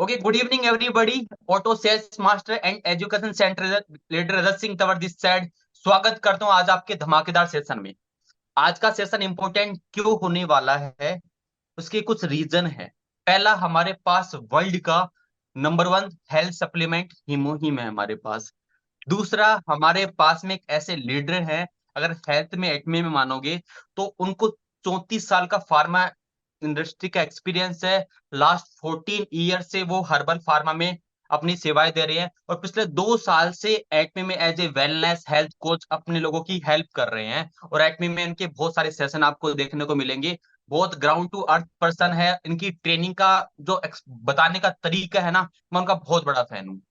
Okay, good evening everybody. Auto sales master and education centre leader Rajat Singh Tanwar this side. स्वागत करता हूं आज आपके धमाकेदार सेशन में। आज का सेशन इंपॉर्टेंट क्यों होने वाला है, उसके कुछ रीजन है। पहला, हमारे पास वर्ल्ड का नंबर 1 हेल्थ सप्लीमेंट हीमोहिम है हमारे पास। दूसरा, हमारे पास में एक ऐसे लीडर हैं, अगर हेल्थ में एटमी में मानोगे तो उनको 34 साल का फार्मा इंडस्ट्री का एक्सपीरियंस है। लास्ट 14 ईयर से वो हर्बल फार्मा में अपनी सेवाएं दे रहे हैं और पिछले 2 साल से एटमी में as a wellness health coach अपने लोगों की हेल्प कर रहे हैं। और एटमी में इनके बहुत सारे सेशन आपको देखने को मिलेंगे। बहुत ग्राउंड टू अर्थ पर्सन है। इनकी ट्रेनिंग का जो बताने का तरीका है ना, मैं उनका बहुत बड़ा फैन हूँ।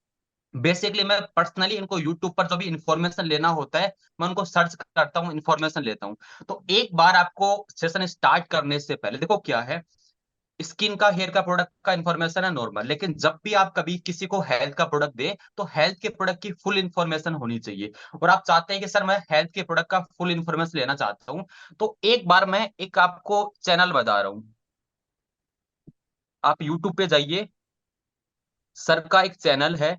बेसिकली मैं पर्सनली इनको यूट्यूब पर जो भी इंफॉर्मेशन लेना होता है, मैं उनको सर्च करता हूँ, इंफॉर्मेशन लेता हूँ। तो एक बार आपको सेशन स्टार्ट करने से पहले देखो क्या है, स्किन का हेयर का प्रोडक्ट का इंफॉर्मेशन है नॉर्मल, लेकिन जब भी आप कभी किसी को हेल्थ का प्रोडक्ट दें तो हेल्थ के प्रोडक्ट की फुल इंफॉर्मेशन होनी चाहिए। और आप चाहते हैं कि सर मैं हेल्थ के प्रोडक्ट का फुल इंफॉर्मेशन लेना चाहता हूँ, तो एक बार मैं एक आपको चैनल बता रहा हूँ। आप यूट्यूब पे जाइए, सर का एक चैनल है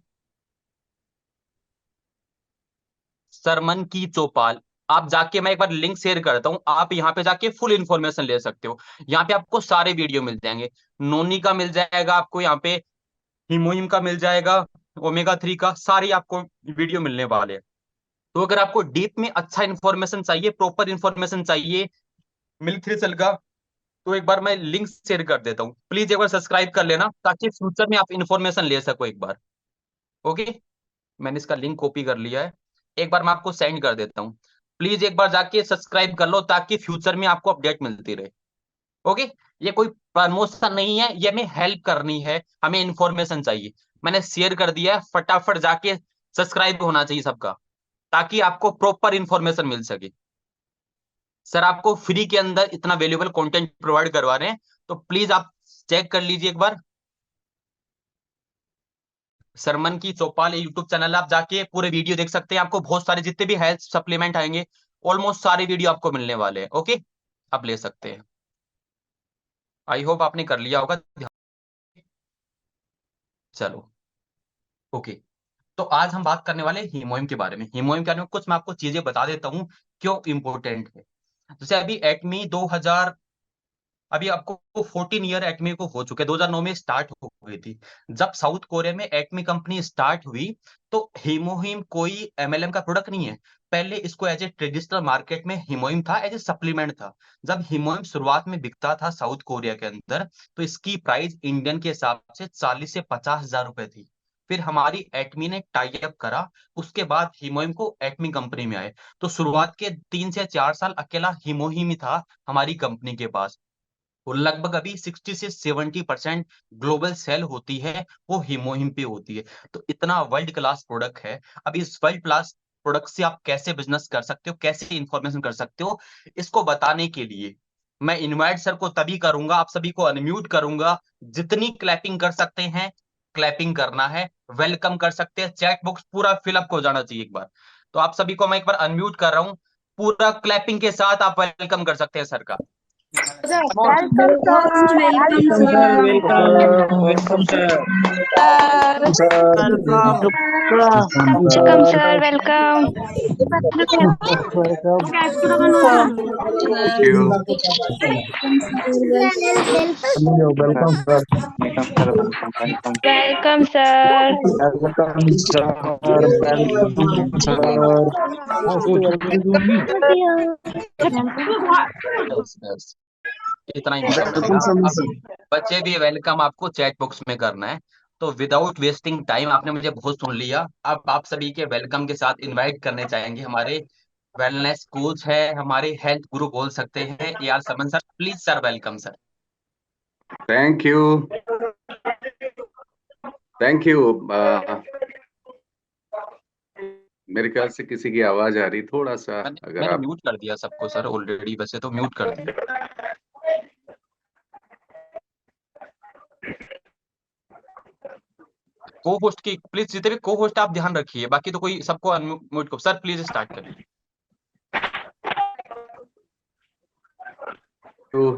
सरमन की चौपाल। आप जाके, मैं एक बार लिंक शेयर करता हूं, आप यहाँ पे जाके फुल इंफॉर्मेशन ले सकते हो। यहाँ पे आपको सारे वीडियो मिल जाएंगे। नोनी का मिल जाएगा आपको, यहाँ पे हिमोहिम का मिल जाएगा, ओमेगा 3 का, सारी आपको वीडियो मिलने वाले हैं। तो अगर आपको डीप में अच्छा इंफॉर्मेशन चाहिए, प्रॉपर इंफॉर्मेशन चाहिए मिल्क थ्रिसल का, तो एक बार मैं लिंक शेयर कर देता हूँ। प्लीज एक बार सब्सक्राइब कर लेना ताकि फ्यूचर में आप इंफॉर्मेशन ले सको एक बार। ओके, मैंने इसका लिंक कॉपी कर लिया है, एक बार मैं आपको सेंड कर देता हूँ। प्लीज एक बार जाके सब्सक्राइब कर लो ताकि फ्यूचर में आपको अपडेट मिलती रहे। ओके, ये कोई प्रमोशन नहीं है, ये हमें हेल्प करनी है, हमें इंफॉर्मेशन चाहिए। मैंने शेयर कर दिया है, फटाफट जाके सब्सक्राइब होना चाहिए सबका, ताकि आपको प्रॉपर इंफॉर्मेशन मिल सके। सर आपको फ्री के अंदर इतना वैल्यूएबल कंटेंट प्रोवाइड करवा रहे हैं, तो प्लीज आप चेक कर लीजिए एक बार। सरमन की चौपाल यूट्यूब चैनल, आप जाके पूरे वीडियो देख सकते हैं। आपको बहुत सारे जितने भी हेल्थ सप्लीमेंट आएंगे, ऑलमोस्ट सारे वीडियो आपको मिलने वाले हैं। ओके, आप ले सकते हैं। आई होप आपने कर लिया होगा। चलो, ओके। तो आज हम बात करने वाले हीमोइम के बारे में। हीमोइम के बारे में कुछ मैं आपको चीजें बता देता हूँ क्यों इंपॉर्टेंट है। जैसे अभी एटमी 2000, अभी आपको 14 ईयर एटमी को हो चुके हैं। 2009 में स्टार्ट हो गई थी। जब साउथ कोरिया में एटमी कंपनी स्टार्ट हुई, तो हीमोहिम कोई एमएलएम का प्रोडक्ट नहीं है। पहले इसको एज ए ट्रेडिशनल मार्केट में हीमोहिम था, एज ए सप्लीमेंट था। जब हीमोहिम शुरुआत में बिकता था साउथ कोरिया के अंदर, तो इसकी प्राइस इंडियन के हिसाब से 40 से 50 हजार रुपए थी। फिर हमारी एटमी ने टाई अप करा, उसके बाद हीमोहिम को एटमी कंपनी में आए। तो शुरुआत के 3 से 4 साल अकेला हीमोहिम ही था हमारी कंपनी के पास। और लगभग अभी 60 से 70% ग्लोबल सेल होती है वो हीमोहिम पे होती है। तो इतना वर्ल्ड क्लास प्रोडक्ट है। अब इस वर्ल्ड क्लास प्रोडक्ट से आप कैसे बिजनेस कर सकते हो, कैसे इंफॉर्मेशन कर सकते हो, इसको बताने के लिए मैं इनवाइट सर को तभी करूंगा, आप सभी को अनम्यूट करूंगा। जितनी क्लैपिंग कर सकते हैं क्लैपिंग करना है, वेलकम कर सकते हैं। चैट बॉक्स पूरा फिलअप हो जाना चाहिए एक बार। तो आप सभी को मैं एक बार अनम्यूट कर रहा हूं, पूरा क्लैपिंग के साथ आप वेलकम कर सकते हैं सर का। Welcome, Most sir. welcome, Welcome, sir. sir. Welcome. Welcome, sir. Sir. Welcome, Welcome, sir. Welcome. Thank you. Welcome, sir. Welcome, sir. Welcome, sir. Welcome, sir. Most welcome. Yes, yes. इतना important है। अब बच्चे भी welcome आपको chat box में करना है। तो विदाउट वेस्टिंग टाइम, आपने मुझे बहुत सुन लिया। अब आप सभी के वेलकम के साथ इनवाइट करने चाहेंगे हमारे वेलनेस कोच है, हमारे हेल्थ गुरु बोल सकते हैं यार, समन sir. Please sir, welcome sir. Thank you. Thank you. मेरे ख्याल से किसी की आवाज आ रही, थोड़ा सा अगर मैंने आप। म्यूट कर दिया सबको सर ऑलरेडी, वैसे तो म्यूट कर दिया। को होस्ट की प्लीज, जितने भी को होस्ट आप ध्यान रखिए, बाकी तो कोई सबको अनम्यूट को। सर प्लीज स्टार्ट करिए। तो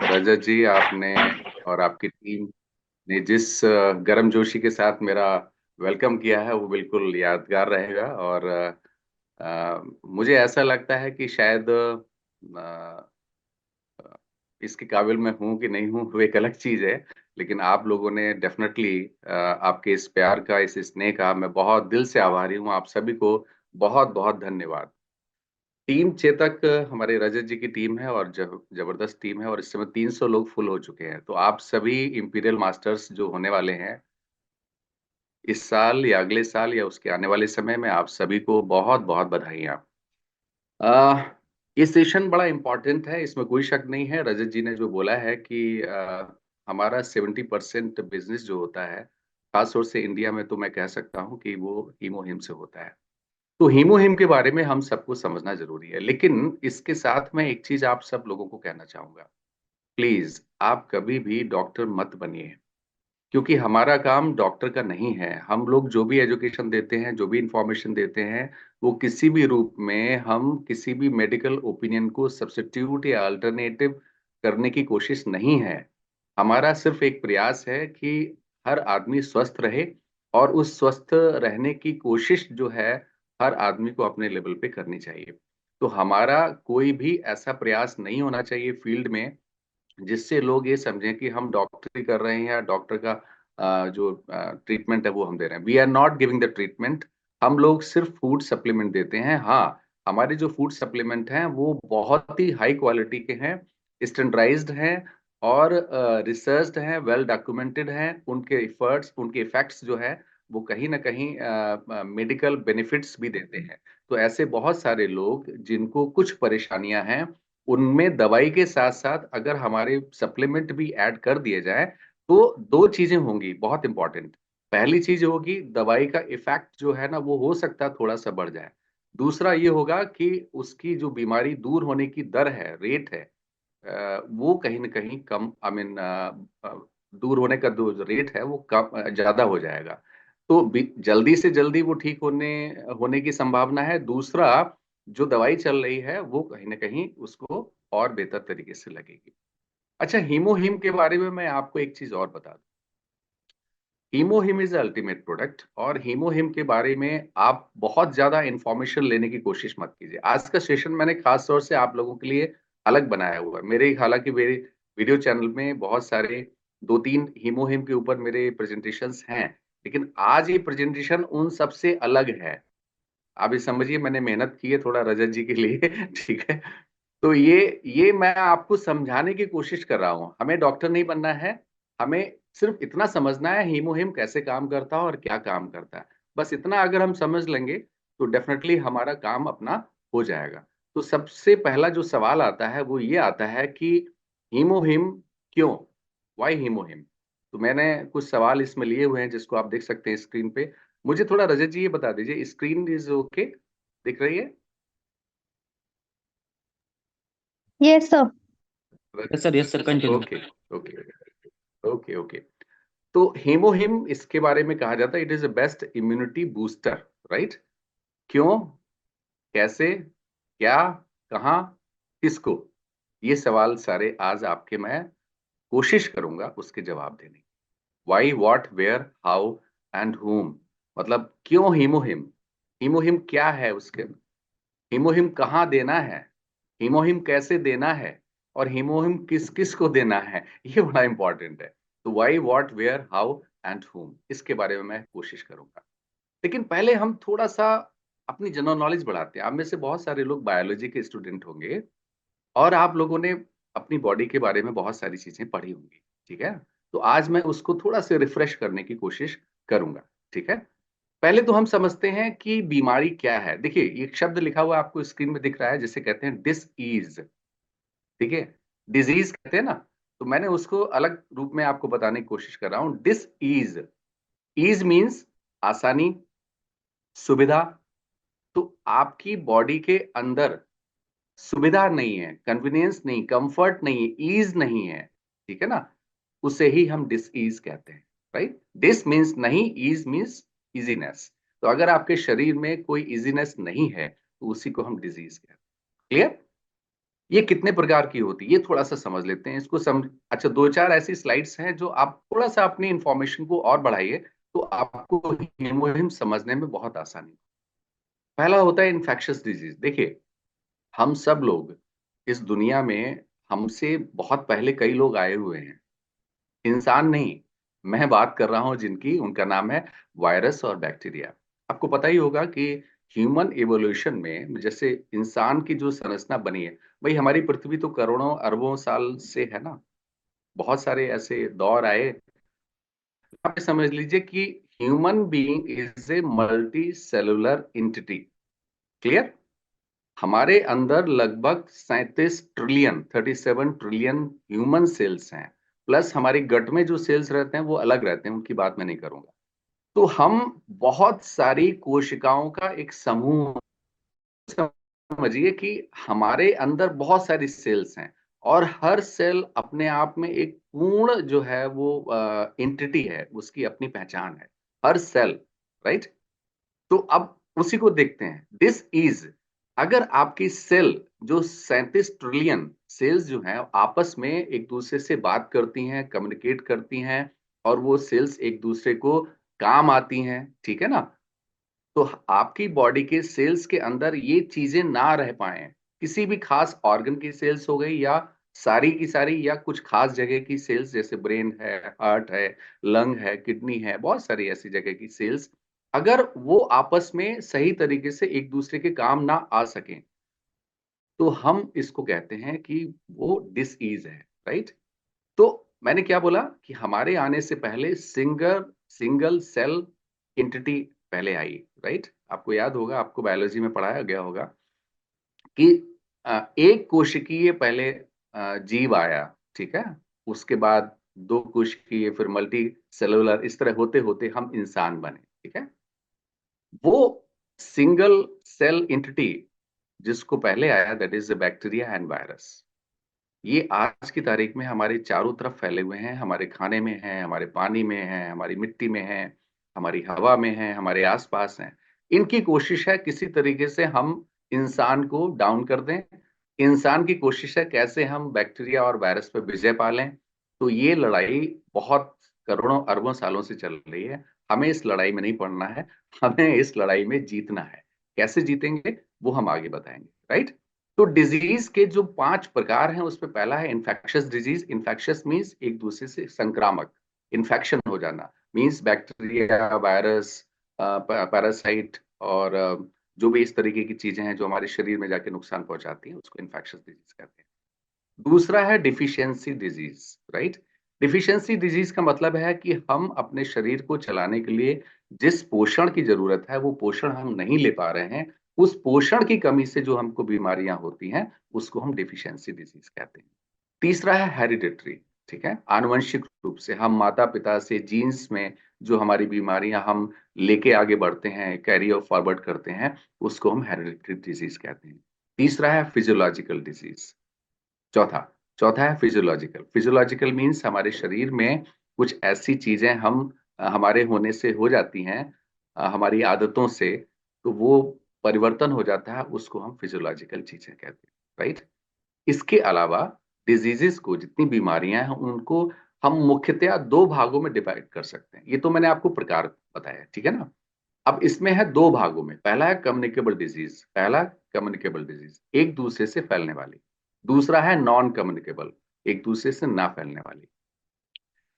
रजत जी, आपने और आपकी टीम ने जिस गर्मजोशी के साथ मेरा वेलकम किया है वो बिल्कुल यादगार रहेगा। और मुझे ऐसा लगता है कि शायद इसके काबिल मैं हूं कि नहीं हूं वो एक अलग चीज है, लेकिन आप लोगों ने डेफिनेटली आपके इस प्यार का, इस स्नेह का मैं बहुत दिल से आभारी हूं। आप सभी को बहुत बहुत धन्यवाद। टीम चेतक हमारे रजत जी की टीम है और जबरदस्त टीम है, और इस समय 300 लोग फुल हो चुके हैं। तो आप सभी इंपीरियल मास्टर्स जो होने वाले हैं इस साल या अगले साल या उसके आने वाले समय में, आप सभी को बहुत बहुत बधाइयाँ। आ, ये सेशन बड़ा इम्पोर्टेंट है, इसमें कोई शक नहीं है। रजत जी ने जो बोला है कि हमारा 70% बिजनेस जो होता है खास तौर से इंडिया में, तो मैं कह सकता हूँ कि वो हीमोहिम से होता है। तो हीमोहिम के बारे में हम सबको समझना जरूरी है, लेकिन इसके साथ मैं एक चीज आप सब लोगों को कहना चाहूंगा। प्लीज आप कभी भी डॉक्टर मत बनिए, क्योंकि हमारा काम डॉक्टर का नहीं है। हम लोग जो भी एजुकेशन देते हैं, जो भी इंफॉर्मेशन देते हैं, वो किसी भी रूप में हम किसी भी मेडिकल ओपिनियन को सब्स्टिट्यूट या अल्टरनेटिव करने की कोशिश नहीं है। हमारा सिर्फ एक प्रयास है कि हर आदमी स्वस्थ रहे, और उस स्वस्थ रहने की कोशिश जो है हर आदमी को अपने लेवल पे करनी चाहिए। तो हमारा कोई भी ऐसा प्रयास नहीं होना चाहिए फील्ड में जिससे लोग ये समझें कि हम डॉक्टरी कर रहे हैं या डॉक्टर का जो ट्रीटमेंट है वो हम दे रहे हैं। We are not giving the treatment. हम लोग सिर्फ फूड सप्लीमेंट देते हैं। हाँ, हमारे जो फूड सप्लीमेंट हैं वो बहुत ही हाई क्वालिटी के हैं, स्टैंडर्डाइज्ड हैं, और रिसर्च्ड हैं, वेल डॉक्यूमेंटेड हैं। उनके एफर्ट्स, उनके इफेक्ट्स जो है वो कहीं ना कहीं मेडिकल बेनिफिट्स भी देते हैं। तो ऐसे बहुत सारे लोग जिनको कुछ परेशानियां हैं, उनमें दवाई के साथ साथ अगर हमारे सप्लीमेंट भी ऐड कर दिए जाए तो दो चीजें होंगी बहुत इंपॉर्टेंट। पहली चीज होगी, दवाई का इफेक्ट जो है ना वो हो सकता है थोड़ा सा बढ़ जाए। दूसरा ये होगा कि उसकी जो बीमारी दूर होने की दर है, रेट है, वो कहीं ना कहीं कम, आई मीन दूर होने का जो रेट है वो कम, ज्यादा हो जाएगा। तो जल्दी से जल्दी वो ठीक होने होने की संभावना है। दूसरा, जो दवाई चल रही है वो कहीं ना कहीं उसको और बेहतर तरीके से लगेगी। अच्छा, हीमोहिम के बारे में मैं आपको एक चीज और बता दूं। हीमोहिम इज अल्टीमेट प्रोडक्ट, और हीमोहिम के बारे में आप बहुत ज्यादा इंफॉर्मेशन लेने की कोशिश मत कीजिए। आज का सेशन मैंने खास तौर से आप लोगों के लिए अलग बनाया हुआ है। मेरे हालांकि मेरे वीडियो चैनल में बहुत सारे दो तीन हीमोहिम के ऊपर मेरे प्रेजेंटेशंस हैं, लेकिन आज ये प्रेजेंटेशन उन सबसे अलग है। आप ये समझिए मैंने मेहनत की है थोड़ा रजत जी के लिए ठीक है। तो ये मैं आपको समझाने की कोशिश कर रहा हूँ। हमें डॉक्टर नहीं बनना है, हमें सिर्फ इतना समझना है हीमोहिम कैसे काम करता है और क्या काम करता है। बस इतना अगर हम समझ लेंगे तो डेफिनेटली हमारा काम अपना हो जाएगा। तो सबसे पहला जो सवाल आता है वो ये आता है कि हीमोहिम क्यों, वाई हीमोहिम। तो मैंने कुछ सवाल इसमें लिए हुए हैं जिसको आप देख सकते हैं स्क्रीन पे। मुझे थोड़ा रजत जी ये बता दीजिए, स्क्रीन इज ओके, दिख रही है? Yes, sir. Yes sir, continue. Okay okay okay okay. तो हेमोहिम इसके बारे में कहा जाता है it is a best immunity booster, right? क्यों, कैसे, क्या, कहाँ, किसको, ये सवाल सारे आज आपके मैं कोशिश करूंगा उसके जवाब देने की। Why, what, where, how and whom, मतलब क्यों हीमोहिम, हीमोहिम क्या है उसके, हीमोहिम कहाँ देना है, हीमोहिम कैसे देना है, और हीमोहिम किस किस को देना है, ये बड़ा इंपॉर्टेंट है। तो why, what, where, how and whom, इसके बारे में मैं कोशिश करूंगा। लेकिन पहले हम थोड़ा सा अपनी जनरल नॉलेज बढ़ाते हैं। आप में से बहुत सारे लोग बायोलॉजी के स्टूडेंट होंगे, और आप लोगों ने अपनी बॉडी के बारे में बहुत सारी चीजें पढ़ी होंगी, ठीक है? तो आज मैं उसको थोड़ा सा रिफ्रेश करने की कोशिश करूंगा, ठीक है? पहले तो हम समझते हैं कि बीमारी क्या है। देखिए, एक शब्द लिखा हुआ आपको स्क्रीन में दिख रहा है जिसे कहते हैं डिस ईज, ठीक है? डिजीज कहते हैं ना, तो मैंने उसको अलग रूप में आपको बताने की कोशिश कर रहा हूं। डिस ईज, ईज मीन्स आसानी, सुविधा। तो आपकी बॉडी के अंदर सुविधा नहीं है, कन्वीनियंस नहीं, कंफर्ट नहीं है, ईज नहीं है, ठीक है ना? उसे ही हम डिस ईज कहते हैं, राइट? डिस मीन्स नहीं, ईज मीन्स इजीनेस। तो अगर आपके शरीर में कोई इजीनेस नहीं है तो उसी को हम डिजीज कहते हैं। क्लियर? ये कितने प्रकार की होती है ये थोड़ा सा समझ लेते हैं इसको अच्छा, दो चार ऐसी स्लाइड्स हैं जो आप थोड़ा सा अपनी इंफॉर्मेशन को और बढ़ाइए तो आपको हीमोहिम समझने में बहुत आसानी। पहला होता है इन्फेक्शियस डिजीज। देखिए, हम सब लोग इस दुनिया में, हमसे बहुत पहले कई लोग आए हुए हैं, इंसान नहीं। मैं बात कर रहा हूं जिनकी, उनका नाम है वायरस और बैक्टीरिया। आपको पता ही होगा कि ह्यूमन एवोल्यूशन में जैसे इंसान की जो संरचना बनी है, भाई हमारी पृथ्वी तो करोड़ों अरबों साल से है ना, बहुत सारे ऐसे दौर आए। आप समझ लीजिए कि human being is a multi cellular entity. Clear? हमारे अंदर लगभग 37 ट्रिलियन 37 ट्रिलियन ह्यूमन सेल्स हैं, प्लस हमारे गट में जो सेल्स रहते हैं वो अलग रहते हैं, उनकी बात मैं नहीं करूंगा। तो हम बहुत सारी कोशिकाओं का एक समूह, समझिए कि हमारे अंदर बहुत सारी सेल्स हैं और हर सेल अपने आप में एक पूर्ण जो है वो एंटिटी है, उसकी अपनी पहचान है हर सेल। राइट? तो अब उसी को देखते हैं। दिस इज, अगर आपकी सेल जो 37 ट्रिलियन सेल्स जो हैं आपस में एक दूसरे से बात करती हैं, कम्युनिकेट करती हैं, और वो सेल्स एक दूसरे को काम आती हैं, ठीक है ना, तो आपकी बॉडी के सेल्स के अंदर ये चीजें ना रह पाए, किसी भी खास ऑर्गन की सेल्स हो गई या सारी की सारी, या कुछ खास जगह की सेल्स जैसे ब्रेन है, हार्ट है, लंग है, किडनी है, बहुत सारी ऐसी जगह की सेल्स, अगर वो आपस में सही तरीके से एक दूसरे के काम ना आ सकें, तो हम इसको कहते हैं कि वो डिसईज है। राइट? तो मैंने क्या बोला कि हमारे आने से पहले सिंगल सिंगल सेल एंटिटी पहले आई। राइट? आपको याद होगा, आपको बायोलॉजी में पढ़ाया गया होगा कि एक कोशिकीय पहले जीव आया, ठीक है, उसके बाद दो कोशिकीय, फिर मल्टी सेलुलर, इस तरह होते होते हम इंसान बने। ठीक है? वो सिंगल सेल एंटिटी जिसको पहले आया, that is bacteria and virus. ये आज की तारीख में हमारे चारों तरफ फैले हुए हैं, हमारे खाने में हैं, हमारे पानी में हैं, हमारी मिट्टी में हैं, हमारी हवा में हैं, हमारे आसपास हैं। इनकी कोशिश है किसी तरीके से हम इंसान को डाउन कर दें। इंसान की कोशिश है कैसे हम बैक्टीरिया और वायरस पर विजय पा लें। तो ये लड़ाई बहुत करोड़ों अरबों सालों से चल रही है। हमें इस लड़ाई में नहीं पड़ना है, हमें इस लड़ाई में जीतना है। कैसे जीतेंगे वो हम आगे बताएंगे। राइट? तो डिजीज के जो 5 प्रकार हैं उसमें पहला है इन्फेक्शियस डिजीज। इन्फेक्शियस मींस एक दूसरे से संक्रामक, इन्फेक्शन हो जाना, मींस बैक्टीरिया, वायरस, पैरासाइट और जो भी इस तरीके की चीजें हैं जो हमारे शरीर में जाके नुकसान पहुंचाती हैं, उसको इन्फेक्शियस डिजीज कहते हैं। दूसरा है deficiency disease. Right? Deficiency disease का मतलब है कि हम अपने शरीर को चलाने के लिए जिस पोषण की जरूरत है वो पोषण हम नहीं ले पा रहे हैं। उस पोषण की कमी से जो हमको बीमारियां होती हैं उसको हम डिफिशियंसी डिजीज कहते हैं। तीसरा है हेरिडिटरी। ठीक है? आनुवंशिक रूप से हम माता पिता से जीन्स में जो हमारी बीमारियां हम लेके आगे बढ़ते हैं, कैरी फॉरवर्ड करते हैं, उसको हम हेरिडिटरी डिजीज कहते हैं। तीसरा है फिजियोलॉजिकल डिजीज। चौथा चौथा है फिजियोलॉजिकल। फिजियोलॉजिकल मीन्स हमारे शरीर में कुछ ऐसी चीजें हम हमारे होने से हो जाती हैं, हमारी आदतों से, तो वो परिवर्तन हो जाता है, उसको हम फिजियोलॉजिकल चीजें कहते हैं। राइट? इसके अलावा डिजीजेस को, जितनी बीमारियां हैं उनको हम मुख्यतया दो भागों में डिवाइड कर सकते हैं। ये तो मैंने आपको प्रकार बताया, ठीक है ना। अब इसमें है दो भागों में। पहला है कम्युनिकेबल डिजीज, पहला कम्युनिकेबल डिजीज एक दूसरे से फैलने वाली। दूसरा है नॉन कम्युनिकेबल, एक दूसरे से ना फैलने वाली।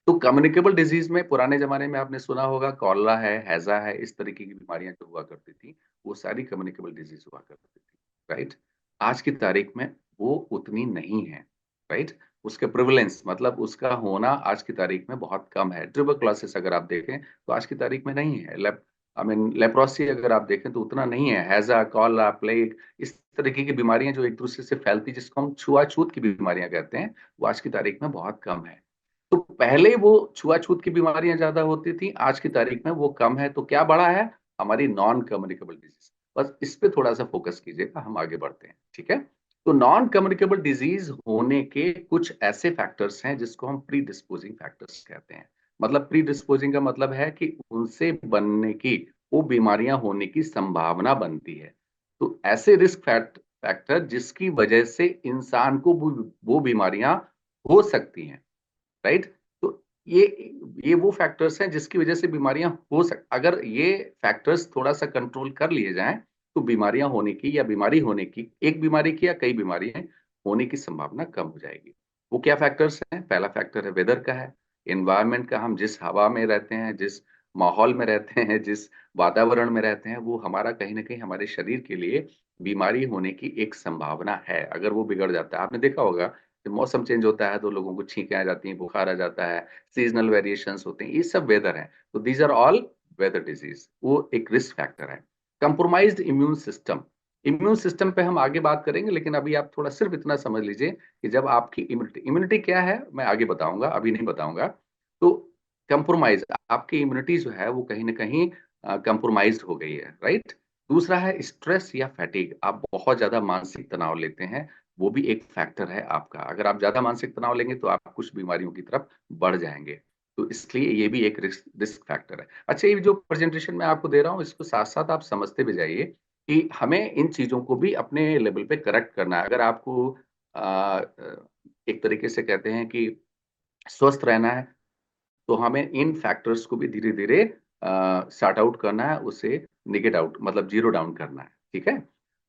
तो कम्युनिकेबल डिजीज में पुराने जमाने में आपने सुना होगा कॉलरा है, हैजा है, इस तरीके की बीमारियां जो हुआ करती थी, वो सारी कम्युनिकेबल डिजीज हुआ करती थी। राइट? आज की तारीख में वो उतनी नहीं है। राइट? उसके प्रिवलेंस, मतलब उसका होना आज की तारीख में बहुत कम है। ट्यूबरक्लोसिस अगर आप देखें तो आज की तारीख में नहीं है। आई मीन लेप्रोसी अगर आप देखें तो उतना नहीं है। हैजा, कॉलरा, प्लेग, इस तरीके की बीमारियां जो एक दूसरे से फैलती, जिसको हम छुआछूत की बीमारियां कहते हैं, वो आज की तारीख में बहुत कम है। तो पहले वो छुआछूत की बीमारियां ज्यादा होती थी, आज की तारीख में वो कम है। तो क्या बड़ा है? हमारी नॉन कम्युनिकेबल डिजीज। बस इस पे थोड़ा सा फोकस कीजिएगा, हम आगे बढ़ते हैं। ठीक है? तो नॉन कम्युनिकेबल डिजीज होने के कुछ ऐसे फैक्टर्स हैं जिसको हम प्री डिस्पोजिंग फैक्टर्स कहते हैं। मतलब प्री डिस्पोजिंग का मतलब है कि उनसे बनने की, वो बीमारियां होने की संभावना बनती है। तो ऐसे रिस्क फैक्टर जिसकी वजह से इंसान को वो बीमारियां हो सकती हैं, राइट। तो ये वो फैक्टर्स हैं जिसकी वजह से बीमारियां अगर ये फैक्टर्स थोड़ा सा कंट्रोल कर लिए जाएं तो बीमारियां होने की या बीमारी होने की, एक बीमारी की या कई बीमारियां होने की संभावना कम हो जाएगी। वो क्या फैक्टर्स हैं? पहला फैक्टर है वेदर का, है एनवायरमेंट का। हम जिस हवा में रहते हैं, जिस माहौल में रहते हैं, जिस वातावरण में रहते हैं, वो हमारा कहीं ना कहीं हमारे शरीर के लिए बीमारी होने की एक संभावना है। अगर वो बिगड़ जाता है, आपने देखा होगा जब मौसम चेंज होता है तो लोगों को छींकें आ जाती हैं, बुखार आ जाता है, सीजनल वेरिएशंस होते हैं, ये सब वेदर है। तो these are all weather disease, वो एक रिस्क फैक्टर है। कंप्रोमाइज्ड इम्यून सिस्टम पे हम आगे बात करेंगे, लेकिन अभी आप थोड़ा सिर्फ इतना समझ लीजिए कि जब आपकी इम्यूनिटी क्या है मैं आगे बताऊंगा, अभी नहीं बताऊंगा। तो कंप्रोमाइज, आपकी इम्यूनिटी जो है वो कहीं ना कहीं कंप्रोमाइज हो गई है, राइट। दूसरा है स्ट्रेस या फैटिग, आप बहुत ज्यादा मानसिक तनाव लेते हैं, वो भी एक फैक्टर है आपका। अगर आप ज्यादा मानसिक तनाव लेंगे तो आप कुछ बीमारियों की तरफ बढ़ जाएंगे, तो इसलिए ये भी एक रिस्क फैक्टर है। अच्छा, ये जो प्रेजेंटेशन मैं आपको दे रहा हूँ इसको साथ साथ आप समझते भी जाइए कि हमें इन चीजों को भी अपने लेवल पे करेक्ट करना है। अगर आपको एक तरीके से कहते हैं कि स्वस्थ रहना है तो हमें इन फैक्टर्स को भी धीरे धीरे सॉर्ट आउट करना है, उसे निगेट आउट मतलब जीरो डाउन करना है, ठीक है।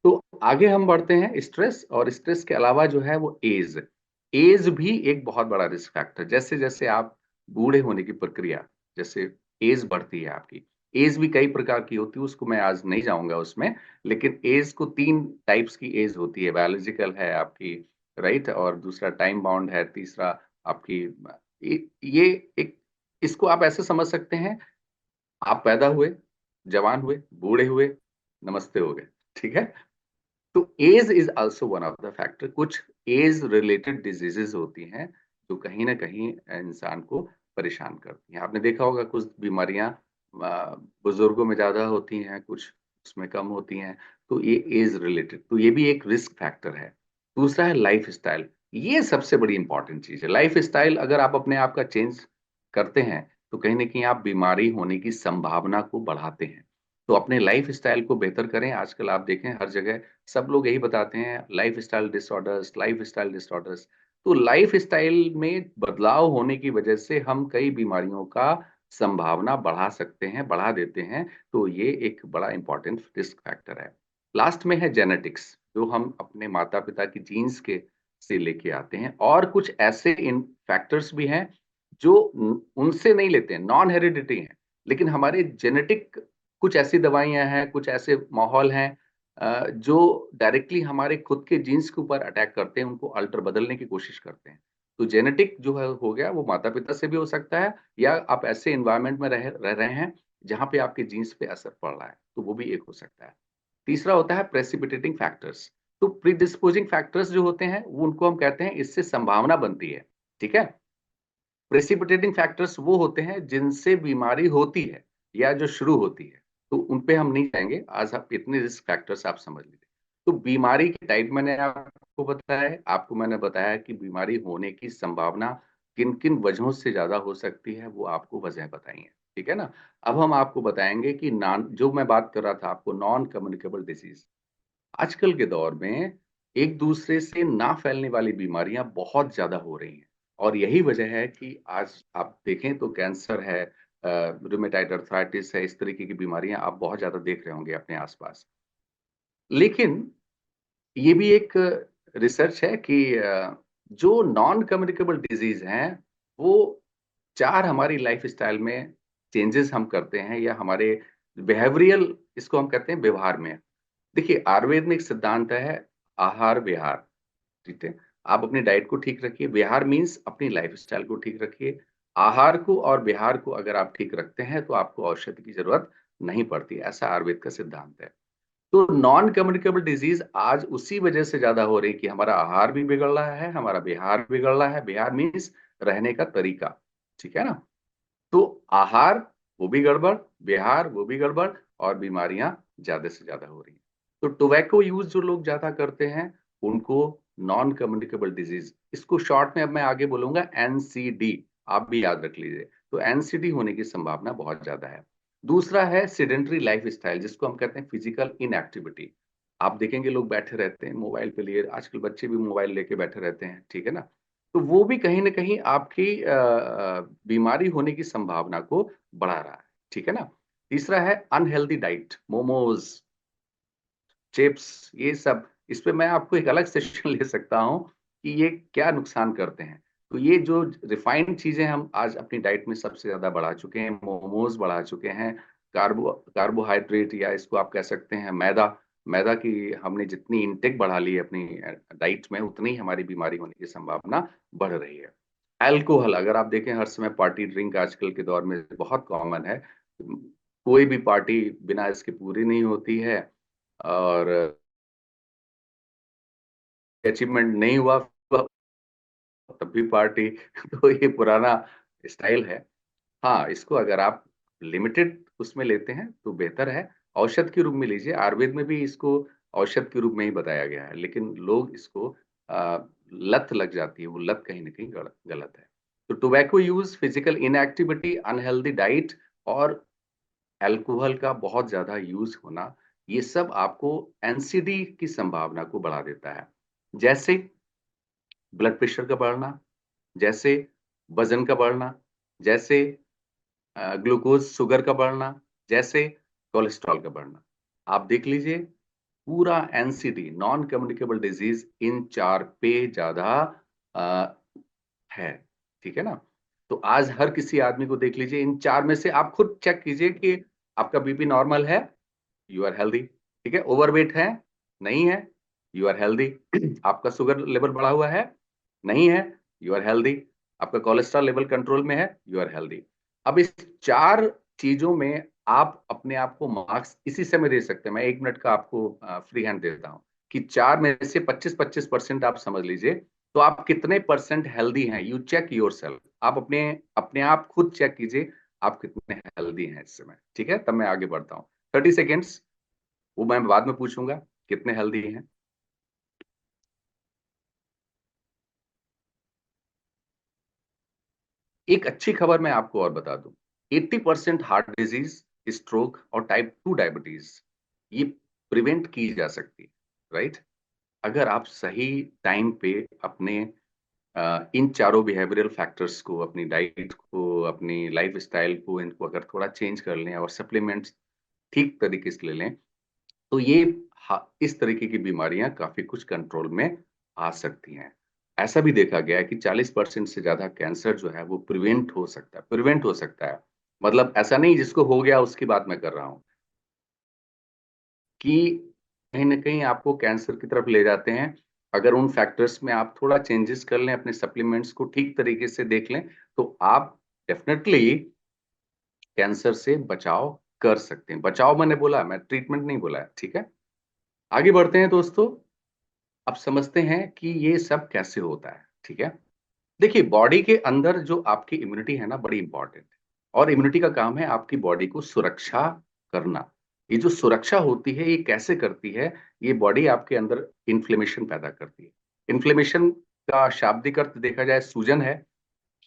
तो आगे हम बढ़ते हैं। स्ट्रेस, और स्ट्रेस के अलावा जो है वो एज भी एक बहुत बड़ा रिस्क फैक्टर। जैसे जैसे आप बूढ़े होने की प्रक्रिया, जैसे एज बढ़ती है आपकी, एज भी कई प्रकार की होती है, उसको मैं आज नहीं जाऊंगा उसमें। लेकिन एज को 3 टाइप्स की एज होती है, बायोलॉजिकल है आपकी, राइट, और दूसरा टाइम बाउंड है, तीसरा आपकी ये एक, इसको आप ऐसे समझ सकते हैं, आप पैदा हुए, जवान हुए, बूढ़े हुए, नमस्ते हो गए, ठीक है। तो age is also one of the factor. कुछ एज रिलेटेड डिजीजेस होती हैं जो कहीं ना कहीं इंसान को परेशान करती हैं। आपने देखा होगा कुछ बीमारियां बुजुर्गों में ज्यादा होती हैं, कुछ उसमें कम होती हैं, तो ये एज रिलेटेड, तो ये भी एक रिस्क फैक्टर है। दूसरा है लाइफ स्टाइल, ये सबसे बड़ी इंपॉर्टेंट चीज है। लाइफ स्टाइल अगर आप अपने आप का चेंज करते हैं तो कहीं ना कहीं आप बीमारी होने की संभावना को बढ़ाते हैं। तो अपने लाइफ स्टाइल को बेहतर करें। आजकल आप देखें हर जगह सब लोग यही बताते हैं, life style disorders, life style disorders. तो लाइफ स्टाइल में बदलाव होने की वजह से हम कई बीमारियों का संभावना बढ़ा सकते हैं, बढ़ा देते हैं। तो ये एक बड़ा इंपॉर्टेंट रिस्क फैक्टर है। लास्ट में है जेनेटिक्स, जो हम अपने माता पिता की जीन्स के से लेके आते हैं, और कुछ ऐसे इन फैक्टर्स भी हैं जो उनसे नहीं लेते हैं, नॉन हेरिडिटी हैं, लेकिन हमारे जेनेटिक कुछ ऐसी दवाइयां हैं, कुछ ऐसे माहौल हैं जो डायरेक्टली हमारे खुद के जीन्स के ऊपर अटैक करते हैं, उनको अल्टर बदलने की कोशिश करते हैं। तो जेनेटिक जो है हो गया, वो माता पिता से भी हो सकता है, या आप ऐसे एनवायरनमेंट में रह रहे हैं जहां पे आपके जीन्स पे असर पड़ रहा है, तो वो भी एक हो सकता है। तीसरा होता है प्रेसिपिटेटिंग फैक्टर्स। तो प्रीडिस्पोजिंग फैक्टर्स जो होते हैं वो, उनको हम कहते हैं इससे संभावना बनती है, ठीक है। प्रेसिपिटेटिंग फैक्टर्स वो होते हैं जिनसे बीमारी होती है या जो शुरू होती है, तो उन पे हम नहीं जाएंगे आज। आप इतने रिस्क फैक्टर्स आप समझ लीजिए। तो बीमारी के टाइप मैंने आपको बताया है, आपको मैंने बताया कि बीमारी होने की संभावना किन किन वजहों से ज्यादा हो सकती है, वो आपको वजह बताई है, ठीक है ना। अब हम आपको बताएंगे कि नॉन, जो मैं बात कर रहा था आपको, नॉन कम्युनिकेबल डिजीज। आजकल के दौर में एक दूसरे से ना फैलने वाली बीमारियां बहुत ज्यादा हो रही हैं, और यही वजह है कि आज आप देखें तो कैंसर है, रूमेटाइड अर्थराइटिस है, इस तरीके की बीमारियां आप बहुत ज्यादा देख रहे होंगे अपने आसपास। लेकिन ये भी एक रिसर्च है कि जो नॉन कम्युनिकेबल डिजीज हैं वो 4 हमारी लाइफ स्टाइल में चेंजेस हम करते हैं, या हमारे बिहेवियरल, इसको हम कहते हैं व्यवहार में। देखिए आयुर्वेद में एक सिद्धांत है, आहार विहार, ठीक है। आप अपनी डाइट को ठीक रखिए, विहार मीन्स अपनी लाइफ स्टाइल को ठीक रखिए। आहार को और विहार को अगर आप ठीक रखते हैं तो आपको औषधि की जरूरत नहीं पड़ती, ऐसा आयुर्वेद का सिद्धांत है। तो नॉन कम्युनिकेबल डिजीज आज उसी वजह से ज्यादा हो रही है कि हमारा आहार भी बिगड़ रहा है, हमारा बिहार बिगड़ रहा है। बिहार मीन्स रहने का तरीका, ठीक है ना। तो आहार वो भी गड़बड़, बिहार वो भी गड़बड़, और बीमारियां ज्यादा से ज्यादा हो रही हैं। तो टोबैको यूज जो लोग ज्यादा करते हैं उनको नॉन कम्युनिकेबल डिजीज, इसको शॉर्ट में अब मैं आगे बोलूंगा एनसीडी, आप भी याद रख लीजिए। तो एनसीडी होने की संभावना बहुत ज्यादा है। दूसरा है सेडेंटरी लाइफ स्टाइल, जिसको हम कहते हैं फिजिकल इनएक्टिविटी। आप देखेंगे लोग बैठे रहते हैं मोबाइल पे लिए, आजकल बच्चे भी मोबाइल लेके बैठे रहते हैं, ठीक है ना। तो वो भी कहीं ना कहीं आपकी बीमारी होने की संभावना को बढ़ा रहा है, ठीक है ना। तीसरा है अनहेल्दी डाइट, मोमोज, चिप्स, ये सब। इस पे मैं आपको एक अलग सेशन ले सकता हूँ कि ये क्या नुकसान करते हैं। तो ये जो रिफाइंड चीजें हम आज अपनी डाइट में सबसे ज्यादा बढ़ा चुके हैं, मोमोज बढ़ा चुके हैं, कार्बोहाइड्रेट, या इसको आप कह सकते हैं मैदा। मैदा की हमने जितनी इंटेक बढ़ा ली है अपनी डाइट में, उतनी ही हमारी बीमारी होने की संभावना बढ़ रही है। अल्कोहल, अगर आप देखें हर समय पार्टी ड्रिंक आजकल के दौर में बहुत कॉमन है। कोई भी पार्टी बिना इसके पूरी नहीं होती है, और अचीवमेंट नहीं हुआ तब भी पार्टी तो ये पुराना स्टाइल है। हाँ, इसको अगर आप लिमिटेड उसमें लेते हैं तो बेहतर है। औषध के रूप में लीजिए, आयुर्वेद में भी इसको औषध के रूप में ही बताया गया है, लेकिन लोग इसको लत लग जाती है, वो लत कहीं ना कहीं गलत है। तो tobacco use, physical inactivity, unhealthy diet और अल्कोहल का बहुत ज्यादा यूज होना, ये सब आपको एनसीडी की संभावना को बढ़ा देता है। जैसे ब्लड प्रेशर का बढ़ना, जैसे वजन का बढ़ना, जैसे ग्लूकोज शुगर का बढ़ना, जैसे कोलेस्ट्रॉल का बढ़ना। आप देख लीजिए पूरा एनसीडी, नॉन कम्युनिकेबल डिजीज, इन चार पे ज्यादा अ, है, ठीक है ना। तो आज हर किसी आदमी को देख लीजिए, इन चार में से आप खुद चेक कीजिए कि आपका बीपी नॉर्मल है, यू आर हेल्दी, ठीक है। ओवरवेट है, नहीं है, यू आर हेल्दी। आपका शुगर लेवल बढ़ा हुआ है, नहीं है, यू आर हेल्दी। आपका कोलेस्ट्रॉल लेवल कंट्रोल में है, यू आर हेल्दी। अब इस चार चीजों में आप अपने आप को मार्क्स इसी समय दे सकते हैं। मैं 1 मिनट का आपको फ्री हैंड देता हूं कि चार में से 25-25% आप समझ लीजिए, तो आप कितने परसेंट हेल्दी हैं। यू चेक योर सेल्फ, आप अपने अपने आप खुद चेक कीजिए आप कितने हेल्दी हैं इस समय, ठीक है। तब मैं आगे बढ़ता हूँ। 30 सेकेंड्स, वो मैं बाद में पूछूंगा कितने हेल्दी हैं। एक अच्छी खबर मैं आपको और बता दूं, 80% हार्ट डिजीज, स्ट्रोक और टाइप 2 डायबिटीज ये प्रिवेंट की जा सकती है, राइट। अगर आप सही टाइम पे अपने इन चारों बिहेवियरल फैक्टर्स को, अपनी डाइट को, अपनी लाइफ स्टाइल को, इनको अगर थोड़ा चेंज कर लें और सप्लीमेंट्स ठीक तरीके से ले लें, तो ये इस तरीके की बीमारियां काफी कुछ कंट्रोल में आ सकती हैं। ऐसा भी देखा गया है कि 40% से ज्यादा कैंसर जो है वो प्रिवेंट हो सकता है, प्रिवेंट हो सकता है। मतलब ऐसा नहीं जिसको हो गया उसकी बात मैं कर रहा हूँ, कि कहीं ना कहीं आपको कैंसर की तरफ ले जाते हैं। अगर उन फैक्टर्स में आप थोड़ा चेंजेस कर लें, अपने सप्लीमेंट्स को ठीक तरीके से देख लें, तो आप डेफिनेटली कैंसर से बचाव कर सकते हैं। बचाव मैंने बोला, मैं ट्रीटमेंट नहीं बोला है, ठीक है। आगे बढ़ते हैं दोस्तों। अब समझते हैं कि ये सब कैसे होता है, ठीक है। देखिए, बॉडी के अंदर जो आपकी इम्यूनिटी है ना, बड़ी इंपॉर्टेंट है। और इम्यूनिटी का काम है आपकी बॉडी को सुरक्षा करना। ये जो सुरक्षा होती है ये कैसे करती है, ये बॉडी आपके अंदर इन्फ्लेमेशन पैदा करती है। इन्फ्लेमेशन का शाब्दिक अर्थ देखा जाए सूजन है,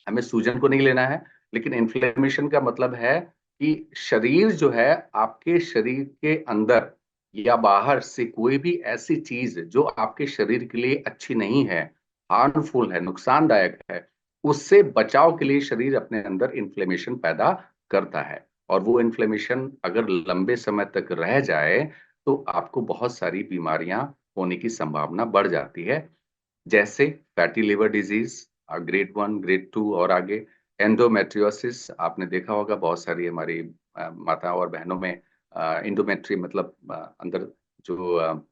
हमें सूजन को नहीं लेना है, लेकिन इन्फ्लेमेशन का मतलब है कि शरीर जो है, आपके शरीर के अंदर या बाहर से कोई भी ऐसी चीज जो आपके शरीर के लिए अच्छी नहीं है, हार्मफुल है, नुकसानदायक है, उससे बचाव के लिए शरीर अपने अंदर इन्फ्लेमेशन पैदा करता है। और वो इन्फ्लेमेशन अगर लंबे समय तक रह जाए तो आपको बहुत सारी बीमारियां होने की संभावना बढ़ जाती है। जैसे fatty liver disease, grade 1, grade 2 और आगे एंडोमेट्रियोसिस। आपने देखा होगा बहुत सारी हमारी माताओं और बहनों में इंडोमेट्री मतलब अंदर जो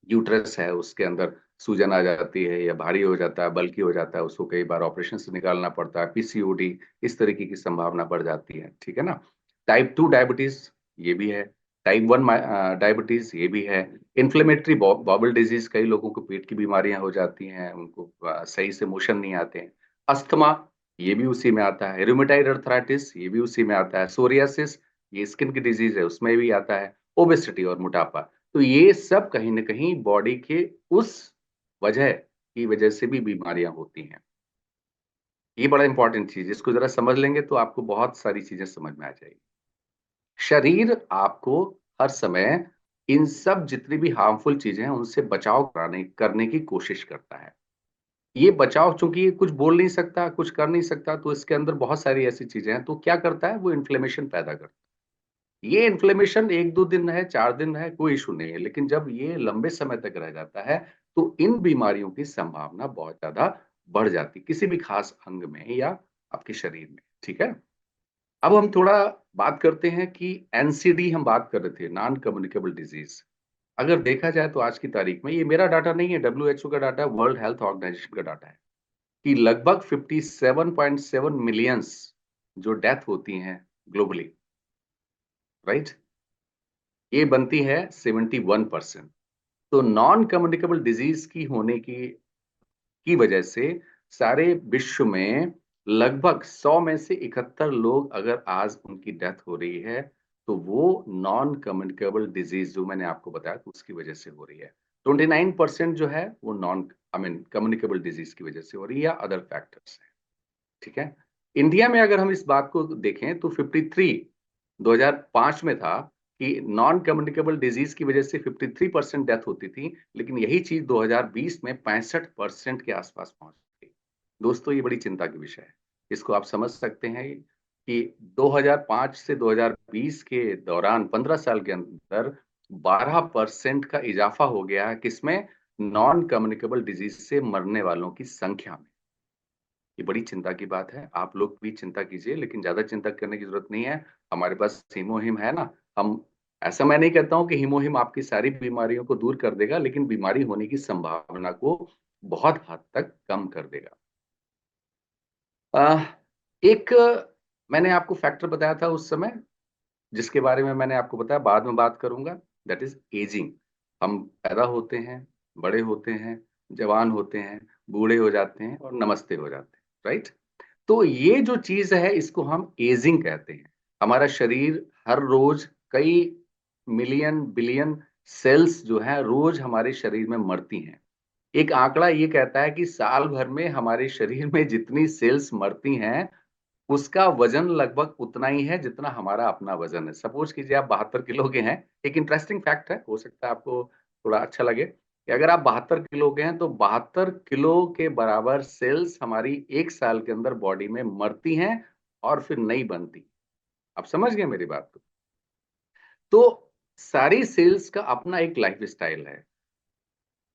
यूट्रस है उसके अंदर सूजन आ जाती है, या भारी हो जाता है, बल्कि हो जाता है, उसको कई बार ऑपरेशन से निकालना पड़ता है। पीसीओडी, इस तरीके की संभावना बढ़ जाती है, ठीक है ना। टाइप 2 डायबिटीज ये भी है, टाइप 1 डायबिटीज ये भी है। इन्फ्लेमेटरी बॉबल डिजीज, कई लोगों को पेट की बीमारियां हो जाती हैं, उनको सही से मोशन नहीं आते हैं। अस्थमा ये भी उसी में आता है। रूमेटाइड अर्थराइटिस ये भी उसी में आता है। सोरियासिस ये स्किन की डिजीज है, उसमें भी आता है। ओबेसिटी और मोटापा, तो ये सब कहीं ना कहीं बॉडी के उस वजह की वजह से भी बीमारियां होती हैं। ये बड़ा इंपॉर्टेंट चीज, इसको जरा समझ लेंगे तो आपको बहुत सारी चीजें समझ में आ जाएगी। शरीर आपको हर समय इन सब जितनी भी हार्मफुल चीजें हैं उनसे बचाव करने की कोशिश करता है। ये बचाव, चूंकि ये कुछ बोल नहीं सकता, कुछ कर नहीं सकता, तो इसके अंदर बहुत सारी ऐसी चीजें हैं, तो क्या करता है, वो इन्फ्लेमेशन पैदा करता है। ये इन्फ्लेमेशन 1-2 दिन है, 4 दिन है, कोई इशू नहीं है, लेकिन जब ये लंबे समय तक रह जाता है तो इन बीमारियों की संभावना बहुत ज्यादा बढ़ जाती है, किसी भी खास अंग में या आपके शरीर में। ठीक है, अब हम थोड़ा बात करते हैं कि एनसीडी हम बात कर रहे थे, नॉन कम्युनिकेबल डिजीज। अगर देखा जाए तो आज की तारीख में, ये मेरा डाटा नहीं है, डब्ल्यूएचओ का डाटा है, वर्ल्ड हेल्थ ऑर्गेनाइजेशन का डाटा है, कि लगभग 57.7 मिलियंस जो डेथ होती हैं ग्लोबली, राइट, ये बनती है 71%। तो नॉन कम्युनिकेबल डिजीज की होने की वजह से सारे विश्व में लगभग 100 में से 71 लोग अगर आज उनकी डेथ हो रही है, तो वो नॉन कम्युनिकेबल डिजीज जो मैंने आपको बताया तो उसकी वजह से हो रही है। 29% जो है वो नॉन कम्युनिकेबल डिजीज की वजह से हो रही है या अदर फैक्टर्स है। ठीक है, इंडिया में अगर हम इस बात को देखें तो 2005 में था कि नॉन कम्युनिकेबल डिजीज की वजह से 53% डेथ होती थी, लेकिन यही चीज 2020 में 65% के आसपास पहुंच गई। दोस्तों, ये बड़ी चिंता की विषय है। इसको आप समझ सकते हैं कि 2005 से 2020 के दौरान 15 साल के अंदर 12% का इजाफा हो गया है, किसमें, नॉन कम्युनिकेबल डिजीज से मरने वालों की संख्या में। ये बड़ी चिंता की बात है, आप लोग भी चिंता कीजिए, लेकिन ज्यादा चिंता करने की जरूरत नहीं है। हमारे पास हीमोहिम है ना, हम, ऐसा मैं नहीं कहता हूं कि हीमोहिम आपकी सारी बीमारियों को दूर कर देगा, लेकिन बीमारी होने की संभावना को बहुत हद तक कम कर देगा। एक मैंने आपको फैक्टर बताया था उस समय, जिसके बारे में मैंने आपको बताया, बाद में बात करूंगा, दैट इज एजिंग। हम पैदा होते हैं, बड़े होते हैं, जवान होते हैं, बूढ़े हो जाते हैं और नमस्ते हो जाते हैं, राइट। तो ये जो चीज है इसको हम एजिंग कहते हैं। हमारा शरीर हर रोज कई मिलियन बिलियन सेल्स जो है रोज हमारे शरीर में मरती हैं। एक आंकड़ा ये कहता है कि साल भर में हमारे शरीर में जितनी सेल्स मरती हैं उसका वजन लगभग उतना ही है जितना हमारा अपना वजन है। सपोज कीजिए आप 72 किलो के हैं, एक इंटरेस्टिंग फैक्ट है, हो सकता है आपको थोड़ा अच्छा लगे, कि अगर आप 72 किलो के हैं तो 72 किलो के बराबर सेल्स हमारी एक साल के अंदर बॉडी में मरती हैं और फिर नई बनती। आप समझ गए मेरी बात को? तो सारी सेल्स का अपना एक लाइफ स्टाइल है।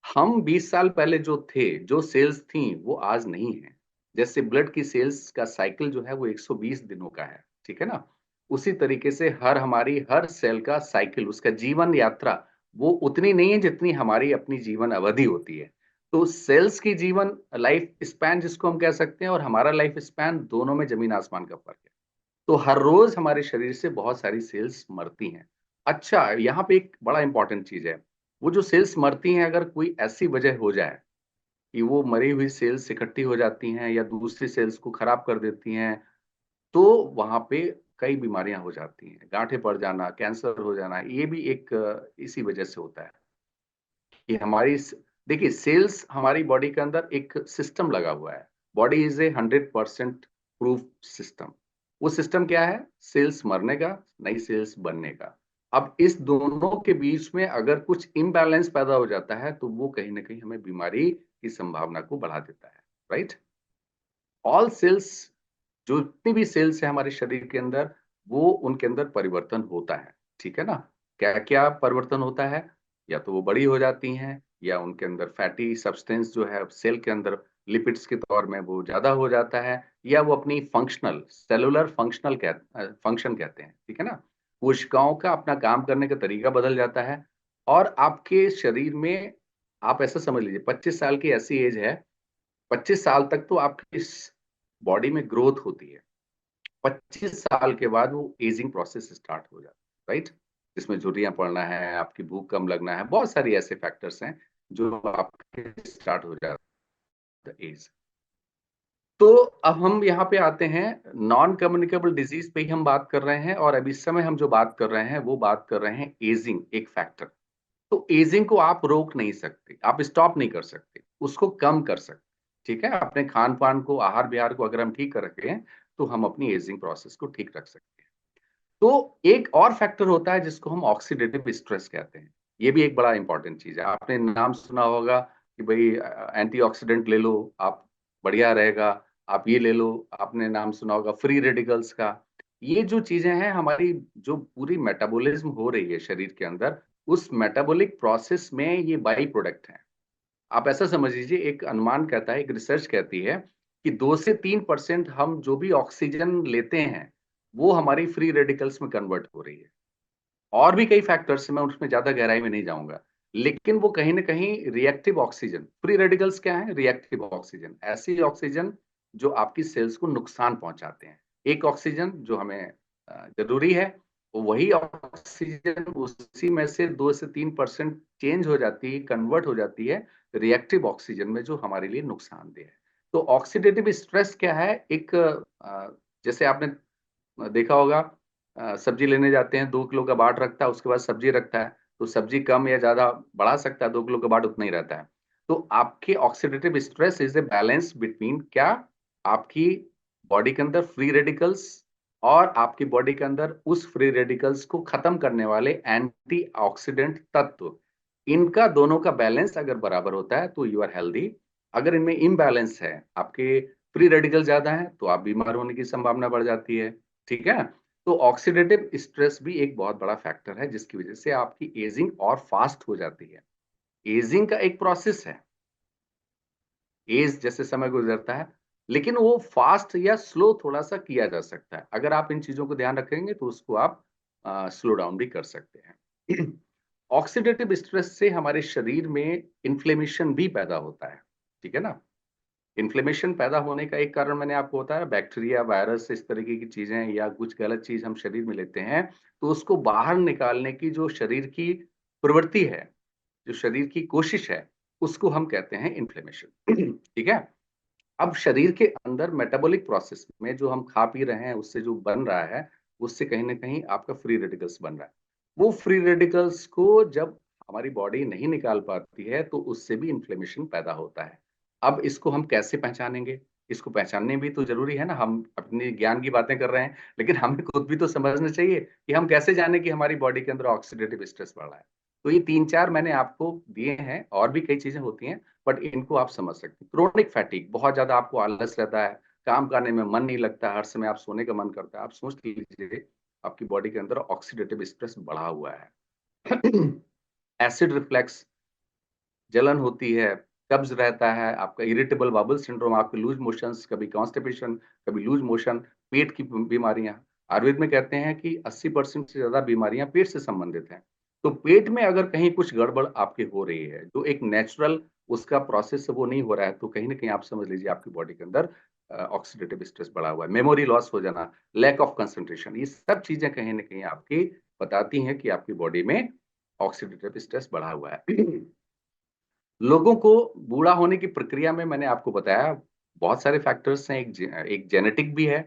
हम 20 साल पहले जो थे, जो सेल्स थी, वो आज नहीं है। जैसे ब्लड की सेल्स का साइकिल जो है वो 120 दिनों का है, ठीक है ना? उसी तरीके से हमारी हर सेल का साइकिल, उसका जीवन यात्रा वो उतनी नहीं है जितनी हमारी अपनी जीवन अवधि होती है। तो सेल्स की जीवन लाइफ स्पैन जिसको हम कह सकते हैं और हमारा लाइफ स्पैन, दोनों में जमीन आसमान का फर्क है। तो हर रोज हमारे शरीर से बहुत सारी सेल्स मरती हैं। अच्छा, यहाँ पे एक बड़ा इंपॉर्टेंट चीज है, वो जो सेल्स मरती हैं, अगर कोई ऐसी वजह हो जाए कि वो मरी हुई सेल्स इकट्ठी हो जाती हैं या दूसरी सेल्स को खराब कर देती हैं, तो वहां पे कई बीमारियां हो जाती हैं। गांठें पड़ जाना, कैंसर हो जाना, ये भी एक इसी वजह से होता है कि देखिए, सेल्स हमारी बॉडी के अंदर एक सिस्टम लगा हुआ है। Body is a 100% proof system. वो सिस्टम क्या है? सेल्स मरने का, नई सेल्स बनने का। अब इस दोनों के बीच में अगर कुछ इम्बैलेंस पैदा हो जाता है तो वो कहीं ना कहीं हमें बीमारी की संभावना को बढ़ा देता है, राइट। ऑल सेल्स, जो जितनी भी सेल्स है हमारे शरीर के अंदर, वो उनके अंदर परिवर्तन होता है, ठीक है ना। क्या क्या परिवर्तन होता है? या तो वो बड़ी हो जाती हैं, या उनके अंदर फैटी सब्सटेंस जो है सेल के अंदर लिपिड्स के तौर में वो ज्यादा हो जाता है, या वो अपनी फंक्शनल सेलुलर फंक्शन कहते हैं, ठीक है ना। कोशिकाओं का अपना काम करने का तरीका बदल जाता है। और आपके शरीर में, आप ऐसा समझ लीजिए, 25 साल की ऐसी एज है, 25 साल तक तो आपकी इस बॉडी में ग्रोथ होती है। 25 साल के बाद वो एजिंग प्रोसेस स्टार्ट हो जाता है, राइट। जिसमें झुर्रियां पड़ना है, आपकी भूख कम लगना है, बहुत सारी ऐसे फैक्टर्स हैं जो आपके स्टार्ट हो जाता है एज। तो अब हम यहाँ पे आते हैं, नॉन कम्युनिकेबल डिजीज पे ही हम बात कर रहे हैं, और अभी इस समय हम जो बात कर रहे हैं वो बात कर रहे हैं एजिंग, एक फैक्टर। तो एजिंग को आप रोक नहीं सकते, आप स्टॉप नहीं कर सकते, उसको कम कर सकते, ठीक है। अपने खान पान को, आहार विहार को अगर हम ठीक कर रखें तो हम अपनी एजिंग प्रोसेस को ठीक रख सकते हैं। तो एक और फैक्टर होता है जिसको हम ऑक्सीडेटिव स्ट्रेस कहते हैं। ये भी एक बड़ा इंपॉर्टेंट चीज है। आपने नाम सुना होगा कि भाई एंटीऑक्सीडेंट ले लो आप, बढ़िया रहेगा। आप ये ले लो, आपने नाम सुना होगा फ्री रेडिकल्स का। ये जो चीजें हैं हमारी, जो पूरी मेटाबॉलिज्म हो रही है शरीर के अंदर, उस मेटाबॉलिक प्रोसेस में ये बाई प्रोडक्ट है। आप ऐसा समझ लीजिए, एक अनुमान कहता है, एक रिसर्च कहती है कि 2 से 3% हम जो भी ऑक्सीजन लेते हैं वो हमारी फ्री रेडिकल्स में कन्वर्ट हो रही है। और भी कई फैक्टर्स हैं, मैं उसमें ज्यादा गहराई में नहीं जाऊंगा, लेकिन वो कहीं ना कहीं रिएक्टिव ऑक्सीजन, फ्री रेडिकल्स क्या है, रिएक्टिव ऑक्सीजन, ऐसी ऑक्सीजन जो आपकी सेल्स को नुकसान पहुंचाते हैं। एक ऑक्सीजन जो हमें जरूरी है, वो वही ऑक्सीजन उसी में से 2 से 3% चेंज हो जाती है, कन्वर्ट हो जाती है रिएक्टिव ऑक्सीजन में, जो हमारे लिए नुकसानदेह है। तो ऑक्सीडेटिव स्ट्रेस क्या है? एक जैसे आपने देखा होगा, सब्जी लेने जाते हैं, 2 किलो का बाट रखता है, उसके बाद सब्जी रखता है, तो सब्जी कम या ज्यादा बढ़ा सकता है, 2 किलो का बाट उतना ही रहता है। तो आपके oxidative stress is a balance between क्या, आपकी बॉडी के अंदर फ्री रेडिकल्स और आपकी बॉडी के अंदर उस फ्री रेडिकल्स को खत्म करने वाले एंटीऑक्सीडेंट तत्व, इनका दोनों का बैलेंस अगर बराबर होता है तो यू आर हेल्दी। अगर इनमें इम्बैलेंस है, आपके फ्री रेडिकल ज्यादा है, तो आप बीमार होने की संभावना बढ़ जाती है। ठीक है। तो ऑक्सीडेटिव स्ट्रेस भी एक बहुत बड़ा फैक्टर है जिसकी वजह से आपकी एजिंग और फास्ट हो जाती है। एजिंग का एक प्रोसेस है, एज जैसे समय गुजरता है, लेकिन वो फास्ट या स्लो थोड़ा सा किया जा सकता है। अगर आप इन चीजों को ध्यान रखेंगे तो उसको आप स्लो डाउन भी कर सकते हैं। ऑक्सीडेटिव स्ट्रेस से हमारे शरीर में इन्फ्लेमेशन भी पैदा होता है। ठीक है ना। इन्फ्लेमेशन पैदा होने का एक कारण मैंने आपको बताया, बैक्टीरिया, वायरस, इस तरीके की चीजें, या कुछ गलत चीज हम शरीर में लेते हैं, तो उसको बाहर निकालने की जो शरीर की प्रवृत्ति है, जो शरीर की कोशिश है, उसको हम कहते हैं इन्फ्लेमेशन। ठीक है। अब शरीर के अंदर मेटाबॉलिक प्रोसेस में जो हम खा पी रहे हैं, उससे जो बन रहा है, उससे कहीं ना कहीं आपका फ्री रेडिकल्स बन रहा है। वो फ्री रेडिकल्स को जब हमारी बॉडी नहीं निकाल पाती है तो उससे भी इन्फ्लेमेशन पैदा होता है। अब इसको हम कैसे पहचानेंगे? इसको पहचानने भी तो जरूरी है ना। हम अपने ज्ञान की बातें कर रहे हैं, लेकिन हमें खुद भी तो समझना चाहिए कि हम कैसे जाने कि हमारी बॉडी के अंदर ऑक्सीडेटिव स्ट्रेस बढ़ रहा है। तो ये 3-4 मैंने आपको दिए हैं, और भी कई चीजें होती हैं, बट इनको आप समझ सकते हैं। क्रोनिक फैटिक, बहुत ज्यादा आपको आलस रहता है, काम करने में मन नहीं लगता, हर समय आप सोने का मन करता है, आप सोच लीजिए आपकी बॉडी के अंदर ऑक्सीडेटिव स्ट्रेस बढ़ा हुआ है। एसिड रिफ्लेक्स, जलन होती है, कब्ज रहता है, आपका इरिटेबल बाउल सिंड्रोम, आपके लूज मोशंस, कभी कॉन्स्टिपेशन, कभी लूज मोशन, पेट की बीमारियां। आयुर्वेद में कहते हैं कि 80% से ज्यादा बीमारियां पेट से संबंधित हैं। तो पेट में अगर कहीं कुछ गड़बड़ आपके हो रही है, जो एक नेचुरल उसका प्रोसेस है वो नहीं हो रहा है, तो कहीं ना कहीं आप समझ लीजिए आपकी बॉडी के अंदर ऑक्सीडेटिव स्ट्रेस बढ़ा हुआ है। मेमोरी लॉस हो जाना, लैक ऑफ कंसंट्रेशन, ये सब चीजें कहीं ना कहीं आपकी बताती हैं कि आपकी बॉडी में ऑक्सीडेटिव स्ट्रेस बढ़ा हुआ है। लोगों को बूढ़ा होने की प्रक्रिया में मैंने आपको बताया, बहुत सारे फैक्टर्स हैं। एक जेनेटिक भी है,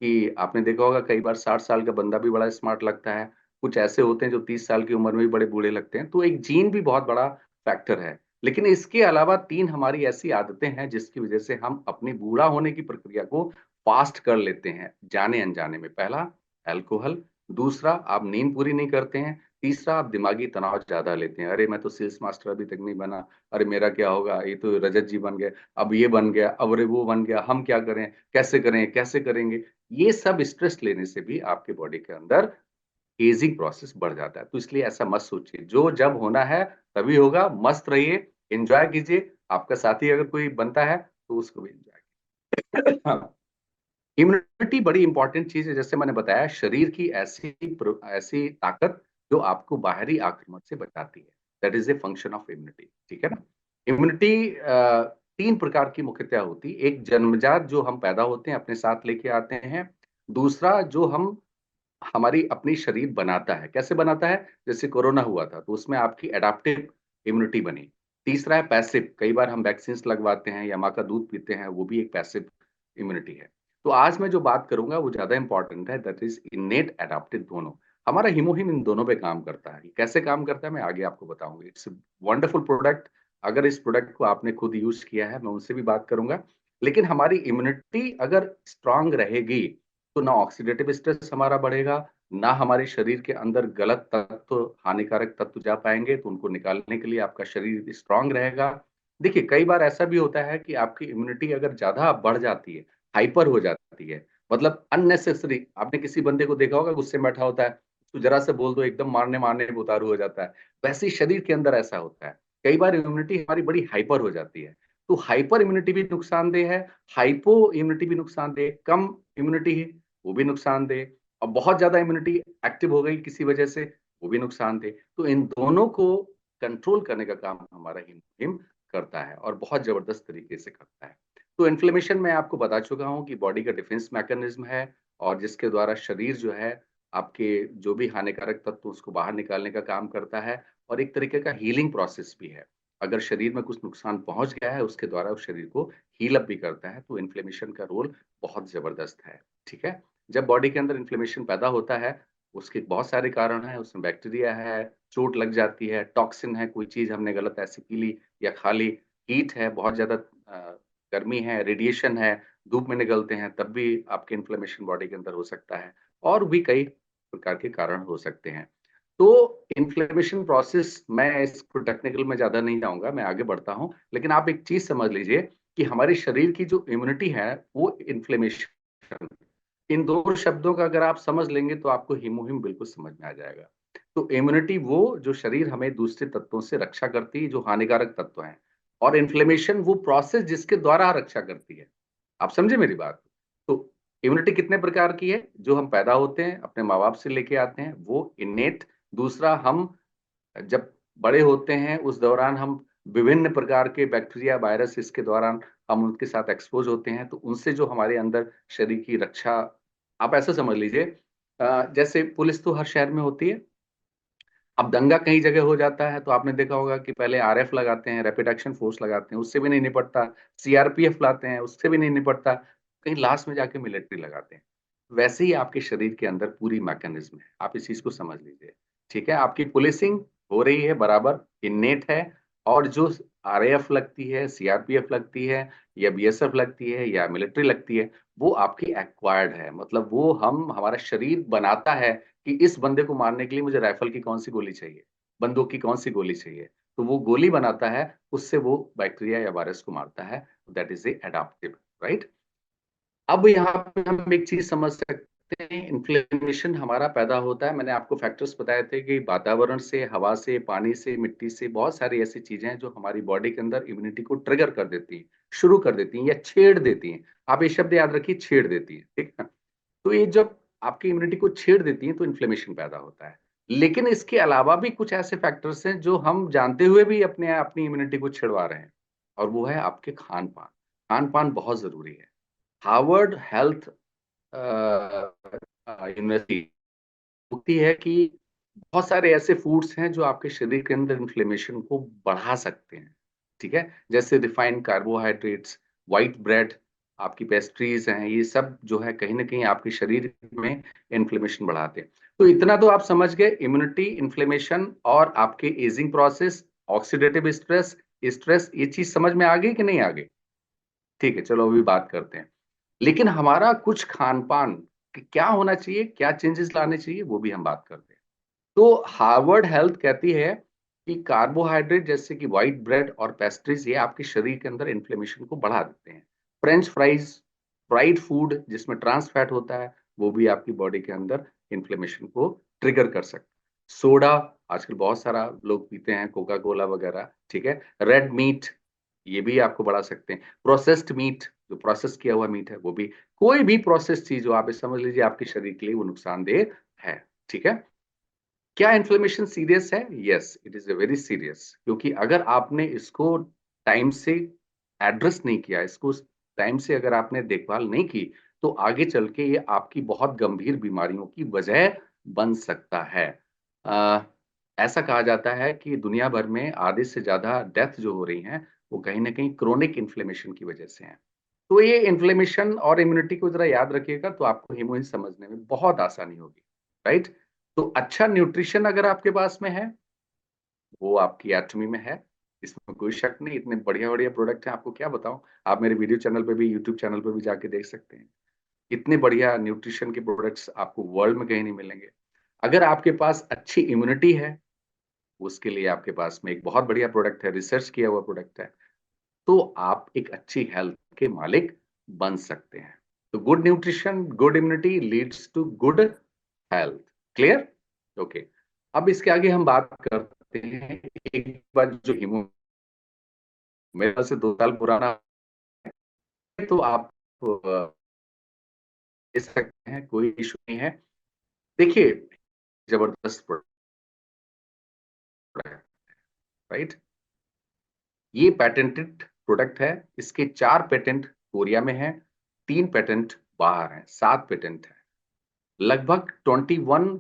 कि आपने देखा होगा कई बार 60 साल का बंदा भी बड़ा स्मार्ट लगता है, कुछ ऐसे होते हैं जो 30 साल की उम्र में भी बड़े बूढ़े लगते हैं। तो एक जीन भी बहुत बड़ा फैक्टर है। लेकिन इसके अलावा 3 हमारी ऐसी आदतें हैं जिसकी वजह से हम अपनी बूढ़ा होने की प्रक्रिया को फास्ट कर लेते हैं, जाने अनजाने में। पहला, अल्कोहल। दूसरा, आप नींद पूरी नहीं करते हैं। तीसरा, आप दिमागी तनाव ज्यादा लेते हैं। अरे मैं तो सेल्स मास्टर अभी तक नहीं बना, अरे मेरा क्या होगा, ये तो रजत जी बन गए, अब ये बन गया, अब अरे वो बन गया, हम क्या करें, कैसे करें, कैसे करेंगे। ये सब स्ट्रेस लेने से भी आपके बॉडी के अंदर एजिंग प्रोसेस बढ़ जाता है। तो इसलिए ऐसा मत सोचिए, जो जब होना है तभी होगा। मस्त रहिए, एंजॉय कीजिए। आपका साथी अगर कोई बनता है तो उसको भी एंजॉय कीजिए। इम्यूनिटी बड़ी इंपॉर्टेंट चीज है। जैसे मैंने बताया, शरीर की ऐसी ऐसी ताकत जो आपको बाहरी आक्रमण से बचाती है, that is a function of immunity. ठीक है ना। इम्यूनिटी 3 प्रकार की मुख्यतः होती है। एक, जन्मजात, जो हम पैदा होते हैं अपने साथ लेके आते हैं। दूसरा, जो हम हमारी अपनी शरीर बनाता है। कैसे बनाता है? जैसे कोरोना हुआ था तो उसमें आपकी एडाप्टिव इम्यूनिटी बनी। तीसरा है पैसिव, कई बार हम वैक्सीन लगवाते हैं या माँ का दूध पीते हैं, वो भी एक पैसिव इम्यूनिटी है। तो आज मैं जो बात करूंगा वो ज्यादा इंपॉर्टेंट है, दैट इज इनेट एडाप्टिव। दोनों, हमारा हिमोहिम इन दोनों पे काम करता है। कैसे काम करता है मैं आगे आपको बताऊंगा। It's wonderful product. अगर इस प्रोडक्ट को आपने खुद यूज किया है, मैं उनसे भी बात करूंगा। लेकिन हमारी इम्यूनिटी अगर स्ट्रांग रहेगी तो ना ऑक्सीडेटिव स्ट्रेस हमारा बढ़ेगा, ना हमारे शरीर के अंदर गलत तत्व, हानिकारक तत्व जा पाएंगे, तो उनको निकालने के लिए आपका शरीर स्ट्रांग रहेगा। देखिए, कई बार ऐसा भी होता है कि आपकी इम्यूनिटी अगर ज्यादा बढ़ जाती है, हाइपर हो जाती है, मतलब अननेसेसरी, आपने किसी बंदे को देखा होगा गुस्से में बैठा होता है, तो जरा से बोल दो एकदम मारने मारने पे उतारू हो जाता है। वैसे ही शरीर के अंदर ऐसा होता है, कई बार इम्यूनिटी हमारी बड़ी हाइपर हो जाती है। तो हाइपर इम्यूनिटी भी नुकसानदेह है, हाइपो इम्यूनिटी भी नुकसानदेह, कम इम्यूनिटी है वो भी नुकसानदेह, और बहुत ज्यादा इम्यूनिटी एक्टिव हो गई किसी वजह से, वो भी नुकसानदेह। तो इन दोनों को कंट्रोल करने का काम हमारा हिम करता है, और बहुत जबरदस्त तरीके से करता है। तो इन्फ्लेमेशन मैं आपको बता चुका हूँ कि बॉडी का डिफेंस मैकेनिज्म है, और जिसके द्वारा शरीर जो है आपके जो भी हानिकारक तत्व उसको बाहर निकालने का काम करता है, और एक तरीके का हीलिंग प्रोसेस भी है। अगर शरीर में कुछ नुकसान पहुंच गया है, उसके द्वारा उस शरीर को हील अप भी करता है। तो इन्फ्लेमेशन का रोल बहुत जबरदस्त है। ठीक है, जब बॉडी के अंदर इन्फ्लेमेशन पैदा होता है, उसके बहुत सारे कारण हैं, उसमें बैक्टीरिया है, चोट लग जाती है, टॉक्सिन है, कोई चीज हमने गलत ऐसी पी ली या खा ली, हीट है, बहुत ज्यादा गर्मी है, रेडिएशन है, धूप में निकलते हैं, तब भी आपके इन्फ्लेमेशन बॉडी के अंदर हो सकता है, और भी कई प्रकार के कारण हो सकते हैं। तो इन्फ्लेमेशन प्रोसेस, मैं इसको टेक्निकल में ज्यादा नहीं जाऊंगा, मैं आगे बढ़ता हूं, लेकिन आप एक चीज समझ लीजिए कि हमारे शरीर की जो इम्यूनिटी है वो इन्फ्लेमेशन, इन दो शब्दों का अगर आप समझ लेंगे तो आपको हिमोहिम बिल्कुल समझ में आ जाएगा। तो इम्यूनिटी वो जो शरीर हमें दूसरे तत्वों से रक्षा करती है जो हानिकारक तत्व हैं, और इन्फ्लेमेशन वो प्रोसेस जिसके द्वारा रक्षा करती है। आप समझे मेरी बात? तो इम्यूनिटी कितने प्रकार की है? जो हम पैदा होते हैं अपने माँ बाप से लेके आते हैं वो इनेट, दूसरा हम जब बड़े होते हैं उस दौरान हम विभिन्न प्रकार के बैक्टीरिया वायरस इसके दौरान हम उनके साथ एक्सपोज होते हैं, तो उनसे जो हमारे अंदर शरीर की रक्षा, आप ऐसा समझ लीजिए जैसे पुलिस तो हर शहर में होती है, अब दंगा कहीं जगह हो जाता है तो आपने देखा होगा कि पहले आरएफ लगाते हैं, रैपिड एक्शन फोर्स लगाते हैं, उससे भी नहीं निपटता, सीआरपीएफ लाते हैं, उससे भी नहीं निपटता, कहीं लास्ट में जाके मिलिट्री लगाते हैं। वैसे ही आपके शरीर के अंदर पूरी मैकेनिज्म है, आप इस चीज को समझ लीजिए। ठीक है, आपकी पुलिसिंग हो रही है बराबर, इन्नेट है, और जो आरएएफ लगती है, सीआरपीएफ लगती है, या बीएसएफ लगती है, या मिलिट्री लगती है, वो आपकी एक्वायर्ड है, मतलब वो हम हमारा शरीर बनाता है कि इस बंदे को मारने के लिए मुझे राइफल की कौन सी गोली चाहिए, बंदूक की कौन सी गोली चाहिए, तो वो गोली बनाता है, उससे वो बैक्टीरिया या वायरस को मारता है। That is a adaptive, right. अब यहाँ पे हम एक चीज समझ सकते हैं, इन्फ्लेमेशन हमारा पैदा होता है, मैंने आपको फैक्टर्स बताए थे कि वातावरण से, हवा से, पानी से, मिट्टी से, बहुत सारी ऐसी चीजें हैं जो हमारी बॉडी के अंदर इम्यूनिटी को ट्रिगर कर देती हैं, शुरू कर देती हैं या छेड़ देती हैं। आप ये शब्द याद रखिए, छेड़ देती है, ठीक है। तो ये जब आपकी इम्यूनिटी को छेड़ देती है तो इन्फ्लेमेशन पैदा होता है। लेकिन इसके अलावा भी कुछ ऐसे फैक्टर्स हैं जो हम जानते हुए भी अपनी इम्यूनिटी को छिड़वा रहे हैं, और वो है आपके खान पान। खान पान बहुत जरूरी है। हार्वर्ड हेल्थ यूनिवर्सिटी होती है कि बहुत सारे ऐसे फूड्स हैं जो आपके शरीर के अंदर इन्फ्लेमेशन को बढ़ा सकते हैं। ठीक है, जैसे रिफाइंड कार्बोहाइड्रेट्स, व्हाइट ब्रेड, आपकी पेस्ट्रीज हैं, ये सब जो है कहीं ना कहीं आपके शरीर में इन्फ्लेमेशन बढ़ाते हैं। तो इतना तो आप समझ गए, इम्यूनिटी, इन्फ्लेमेशन, और आपके ageing process, oxidative stress, stress, ये चीज समझ में आ गई कि नहीं आ गई? ठीक है, चलो अभी बात करते हैं। लेकिन हमारा कुछ खान पान कि क्या होना चाहिए, क्या चेंजेस लाने चाहिए, वो भी हम बात करते हैं। तो हार्वर्ड हेल्थ कहती है कि कार्बोहाइड्रेट जैसे कि व्हाइट ब्रेड और पेस्ट्रीज ये आपके शरीर के अंदर इन्फ्लेमेशन को बढ़ा देते हैं। फ्रेंच फ्राइज, फ्राइड फूड जिसमें ट्रांस फैट होता है, वो भी आपकी बॉडी के अंदर इन्फ्लेमेशन को ट्रिगर कर सकता है। सोडा आजकल बहुत सारा लोग पीते हैं, कोका कोला वगैरह, ठीक है। रेड मीट, ये भी आपको बढ़ा सकते हैं। प्रोसेस्ड मीट, जो प्रोसेस किया हुआ मीट है, वो भी, कोई भी प्रोसेस चीज हो आप ये समझ लीजिए आपके शरीर के लिए वो नुकसानदेह है। ठीक है, क्या इन्फ्लेमेशन सीरियस है? Yes, it is a very serious, क्योंकि अगर आपने इसको टाइम से एड्रेस नहीं किया, इसको टाइम से अगर आपने देखभाल नहीं की, तो आगे चल के ये आपकी बहुत गंभीर बीमारियों की वजह बन सकता है। अ, ऐसा कहा जाता है कि दुनिया भर में आधे से ज्यादा डेथ जो हो रही हैं वो कहीं ना कहीं क्रोनिक इन्फ्लेमेशन की वजह से है। तो ये इन्फ्लेमेशन और इम्यूनिटी को जरा याद रखिएगा तो आपको हीमोइन समझने में बहुत आसानी होगी, राइट। तो अच्छा न्यूट्रिशन अगर आपके पास में है, वो आपकी एटमी में है, इसमें कोई शक नहीं। इतने बढ़िया बढ़िया प्रोडक्ट हैं, आपको क्या बताऊं। आप मेरे वीडियो चैनल पे भी, यूट्यूब चैनल पे भी जाके देख सकते हैं। इतने बढ़िया न्यूट्रिशन के प्रोडक्ट्स आपको वर्ल्ड में कहीं नहीं मिलेंगे। अगर आपके पास अच्छी इम्यूनिटी है, उसके लिए आपके पास में एक बहुत बढ़िया प्रोडक्ट है, रिसर्च किया हुआ प्रोडक्ट है, तो आप एक अच्छी हेल्थ के मालिक बन सकते हैं। तो good nutrition, good immunity leads to good health. Clear? Okay. अब इसके आगे हम बात करते हैं एक बार जो मेरे से 2 साल पुराना है, तो आप ले सकते हैं, कोई इशू नहीं है। देखिए, जबरदस्त प्रोडक्ट है, राइट? ये पेटेंटेड प्रोडक्ट है। इसके 4 पेटेंट कोरिया में है, 3 पेटेंट बाहर हैं, 7 पेटेंट है। लगभग 21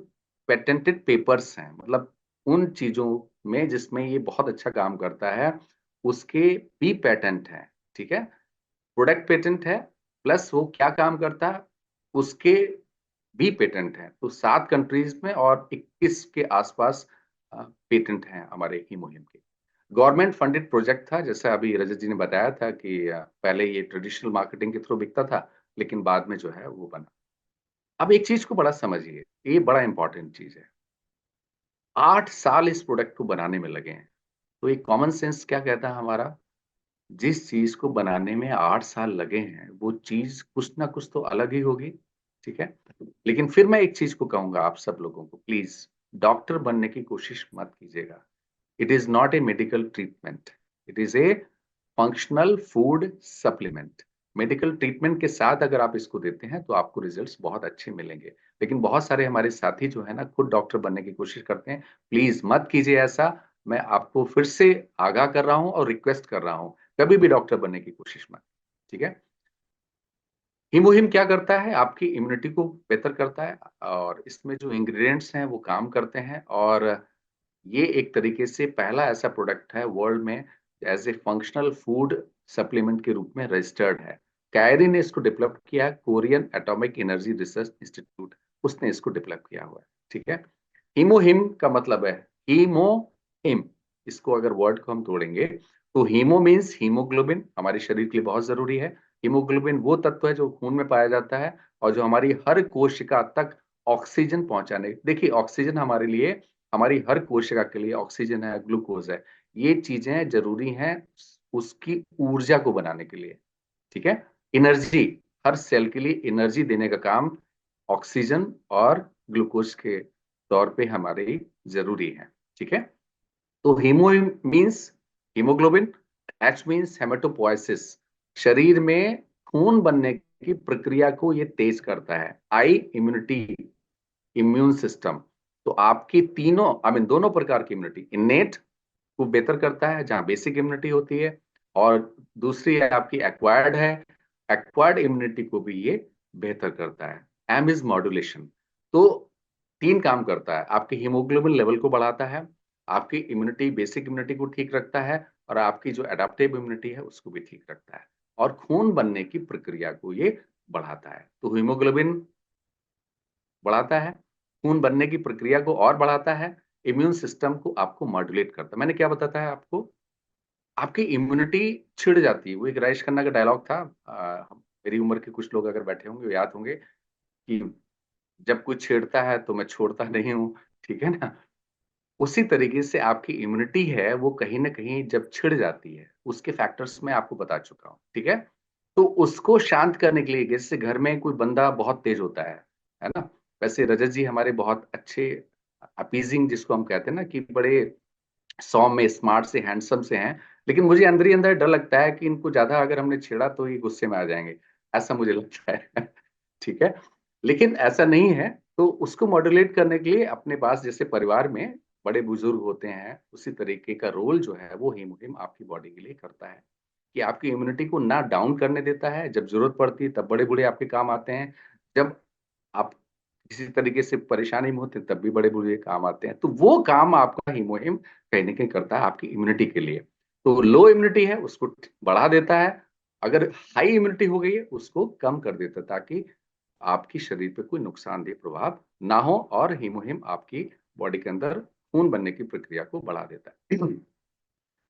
पेटेंटेड पेपर्स हैं, मतलब उन चीजों में जिसमें ये बहुत अच्छा काम करता है उसके भी पेटेंट है। ठीक है? प्रोडक्ट पेटेंट है, प्लस वो क्या काम करता है उसके भी पेटेंट है। तो 7 कंट्रीज में और 21 के आसपास पेटेंट हैं हमारे हीमोहिम के। गवर्नमेंट फंडेड प्रोजेक्ट था, जैसा अभी रजत जी ने बताया था कि पहले ये ट्रेडिशनल मार्केटिंग के थ्रू बिकता था, लेकिन बाद में जो है वो बना। अब एक चीज को बड़ा समझिए, ये बड़ा इंपॉर्टेंट चीज है। 8 साल इस प्रोडक्ट को बनाने में लगे हैं। तो एक कॉमन सेंस क्या कहता है हमारा, जिस चीज को बनाने में 8 साल लगे हैं वो चीज कुछ ना कुछ तो अलग ही होगी। ठीक है? लेकिन फिर मैं एक चीज को कहूंगा आप सब लोगों को, प्लीज डॉक्टर बनने की कोशिश मत कीजिएगा। It is not a medical treatment, it is A functional food supplement. Medical treatment के साथ अगर आप इसको देते हैं तो आपको रिजल्ट्स बहुत अच्छे मिलेंगे। लेकिन बहुत सारे हमारे साथी जो है ना खुद डॉक्टर बनने की कोशिश करते हैं। प्लीज मत कीजिए ऐसा। मैं आपको फिर से आगाह कर रहा हूं और रिक्वेस्ट कर रहा हूं, कभी भी डॉक्टर बनने की कोशिश मत। ठीक है? हीमोहिम क्या करता है, आपकी इम्यूनिटी को बेहतर करता है, और इसमें जो इंग्रेडिएंट्स हैं वो काम करते हैं। और ये एक तरीके से पहला ऐसा प्रोडक्ट है वर्ल्ड में as a functional food supplement के रूप में रजिस्टर्ड है। कैरी ने इसको डेवलप किया है, Korean atomic energy research institute, उसने इसको डेवलप किया हुआ है। ठीक है? हीमोहिम का मतलब है हीमो हिम। इसको अगर वर्ड को हम तोड़ेंगे तो हीमो मीन्स हीमोग्लोबिन, हमारे शरीर के लिए बहुत जरूरी है। हीमोग्लोबिन वो तत्व है जो खून में पाया जाता है और जो हमारी हर कोशिका तक ऑक्सीजन पहुंचाने, देखिए ऑक्सीजन हमारे लिए, हमारी हर कोशिका के लिए ऑक्सीजन है, ग्लूकोज है, ये चीजें जरूरी हैं उसकी ऊर्जा को बनाने के लिए। ठीक है? एनर्जी, हर सेल के लिए एनर्जी देने का काम ऑक्सीजन और ग्लूकोज के तौर पे हमारे जरूरी है। ठीक है? तो haemo means haemoglobin, H means haematopoiesis, शरीर में खून बनने की प्रक्रिया को ये तेज करता है। आई इम्यूनिटी, इम्यून सिस्टम, तो आपकी तीनों आई मीन दोनों प्रकार की इम्यूनिटी, इनेट को बेहतर करता है जहां बेसिक इम्यूनिटी होती है, और दूसरी है आपकी एक्वायर्ड है, एक्वायर्ड इम्यूनिटी को भी ये बेहतर करता है। M is modulation. तो 3 काम करता है, आपकी हीमोग्लोबिन लेवल को बढ़ाता है, आपकी इम्यूनिटी बेसिक इम्यूनिटी को ठीक रखता है, और आपकी जो एडाप्टिव इम्यूनिटी है उसको भी ठीक रखता है, और खून बनने की प्रक्रिया को ये बढ़ाता है। तो हीमोग्लोबिन बढ़ाता है, खून बनने की प्रक्रिया को और बढ़ाता है, इम्यून सिस्टम को आपको मॉड्यूलेट करता है। मैंने क्या बताया है आपको, आपकी इम्यूनिटी छिड़ जाती है। वो एक राजेश खन्ना का डायलॉग था, मेरी उम्र के कुछ लोग अगर बैठे होंगे वो याद होंगे कि जब कोई छेड़ता है तो मैं छोड़ता नहीं हूँ। ठीक है ना? उसी तरीके से आपकी इम्यूनिटी है वो कहीं ना कहीं जब छिड़ जाती है, उसके फैक्टर्स मैं आपको बता चुका हूँ। ठीक है? तो उसको शांत करने के लिए, जैसे घर में कोई बंदा बहुत तेज होता है ना? वैसे रजत जी हमारे बहुत अच्छे अपीजिंग जिसको हम कहते हैं ना, कि बड़े सौम्य, स्मार्ट से, हैंडसम से हैं, लेकिन मुझे अंदर ही अंदर डर लगता है कि इनको ज्यादा अगर हमने छेड़ा तो ये गुस्से में आ जाएंगे, ऐसा मुझे लगता है। ठीक है? लेकिन ऐसा नहीं है। तो उसको मॉड्यूलेट करने के लिए अपने पास जैसे परिवार में बड़े बुजुर्ग होते हैं, उसी तरीके का रोल जो है वो हीमोहिम आपकी बॉडी के लिए करता है, कि आपकी इम्यूनिटी को ना डाउन करने देता है, जब जरूरत पड़ती है तब बड़े बूढ़े आपके काम आते हैं, जब आप किसी तरीके से परेशानी में होते हैं तब भी बड़े बूढ़े काम आते हैं। तो वो काम आपका हीमोहिम कहीं ना कहीं करता है आपकी इम्यूनिटी के लिए। तो लो इम्यूनिटी है उसको बढ़ा देता है, अगर हाई इम्यूनिटी हो गई है उसको कम कर देता है, ताकि आपकी शरीर पे कोई नुकसानदेह प्रभाव ना हो, और हीमोहिम आपकी बॉडी के अंदर खून बनने की प्रक्रिया को बढ़ा देता है।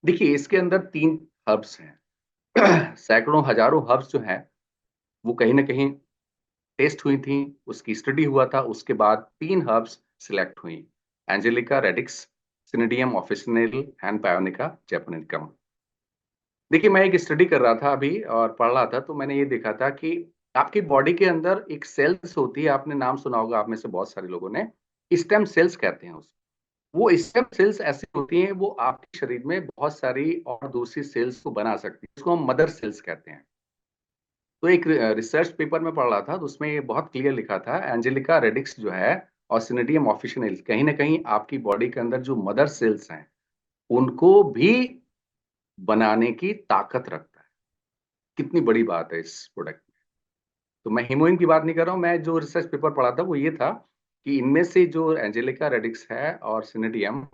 देखिए इसके अंदर 3 हर्ब्स हैं। सैकड़ों हजारों हर्ब्स जो हैं वो कहीं ना कहीं टेस्ट हुई थी, उसकी स्टडी हुआ था, उसके बाद 3 हर्ब्स सिलेक्ट हुई, एंजेलिका रेडिक्स, सिनिडियम ऑफिसिनेल एंड पायोनिका जैपोनिकम। देखिए, मैं एक स्टडी कर रहा था अभी और पढ़ रहा था, तो मैंने ये देखा था कि आपकी बॉडी के अंदर एक सेल्स होती है, आपने नाम सुना होगा आप में से बहुत सारे लोगों ने, स्टेम सेल्स कहते हैं उसको। वो स्टेम सेल्स ऐसी होती हैं, वो आपके शरीर में बहुत सारी और दूसरी सेल्स को बना सकती है, उसको हम मदर सेल्स कहते हैं। तो एक रिसर्च पेपर में पढ़ रहा था, तो उसमें ये बहुत क्लियर लिखा था, एंजेलिका रेडिक्स जो है और सिनिडियम ऑफिशिनेल्स कहीं ना कहीं आपकी बॉडी के अंदर जो मदर सेल्स हैं उनको भी बनाने की ताकत रखता है। कितनी बड़ी बात है इस प्रोडक्ट। तो मैं हीमोइन की बात नहीं कर रहा हूँ, मैं जो रिसर्च पेपर पढ़ा था वो ये था कि इनमें से जो एंजेलिका रेडिक्स है और सिनेडियम,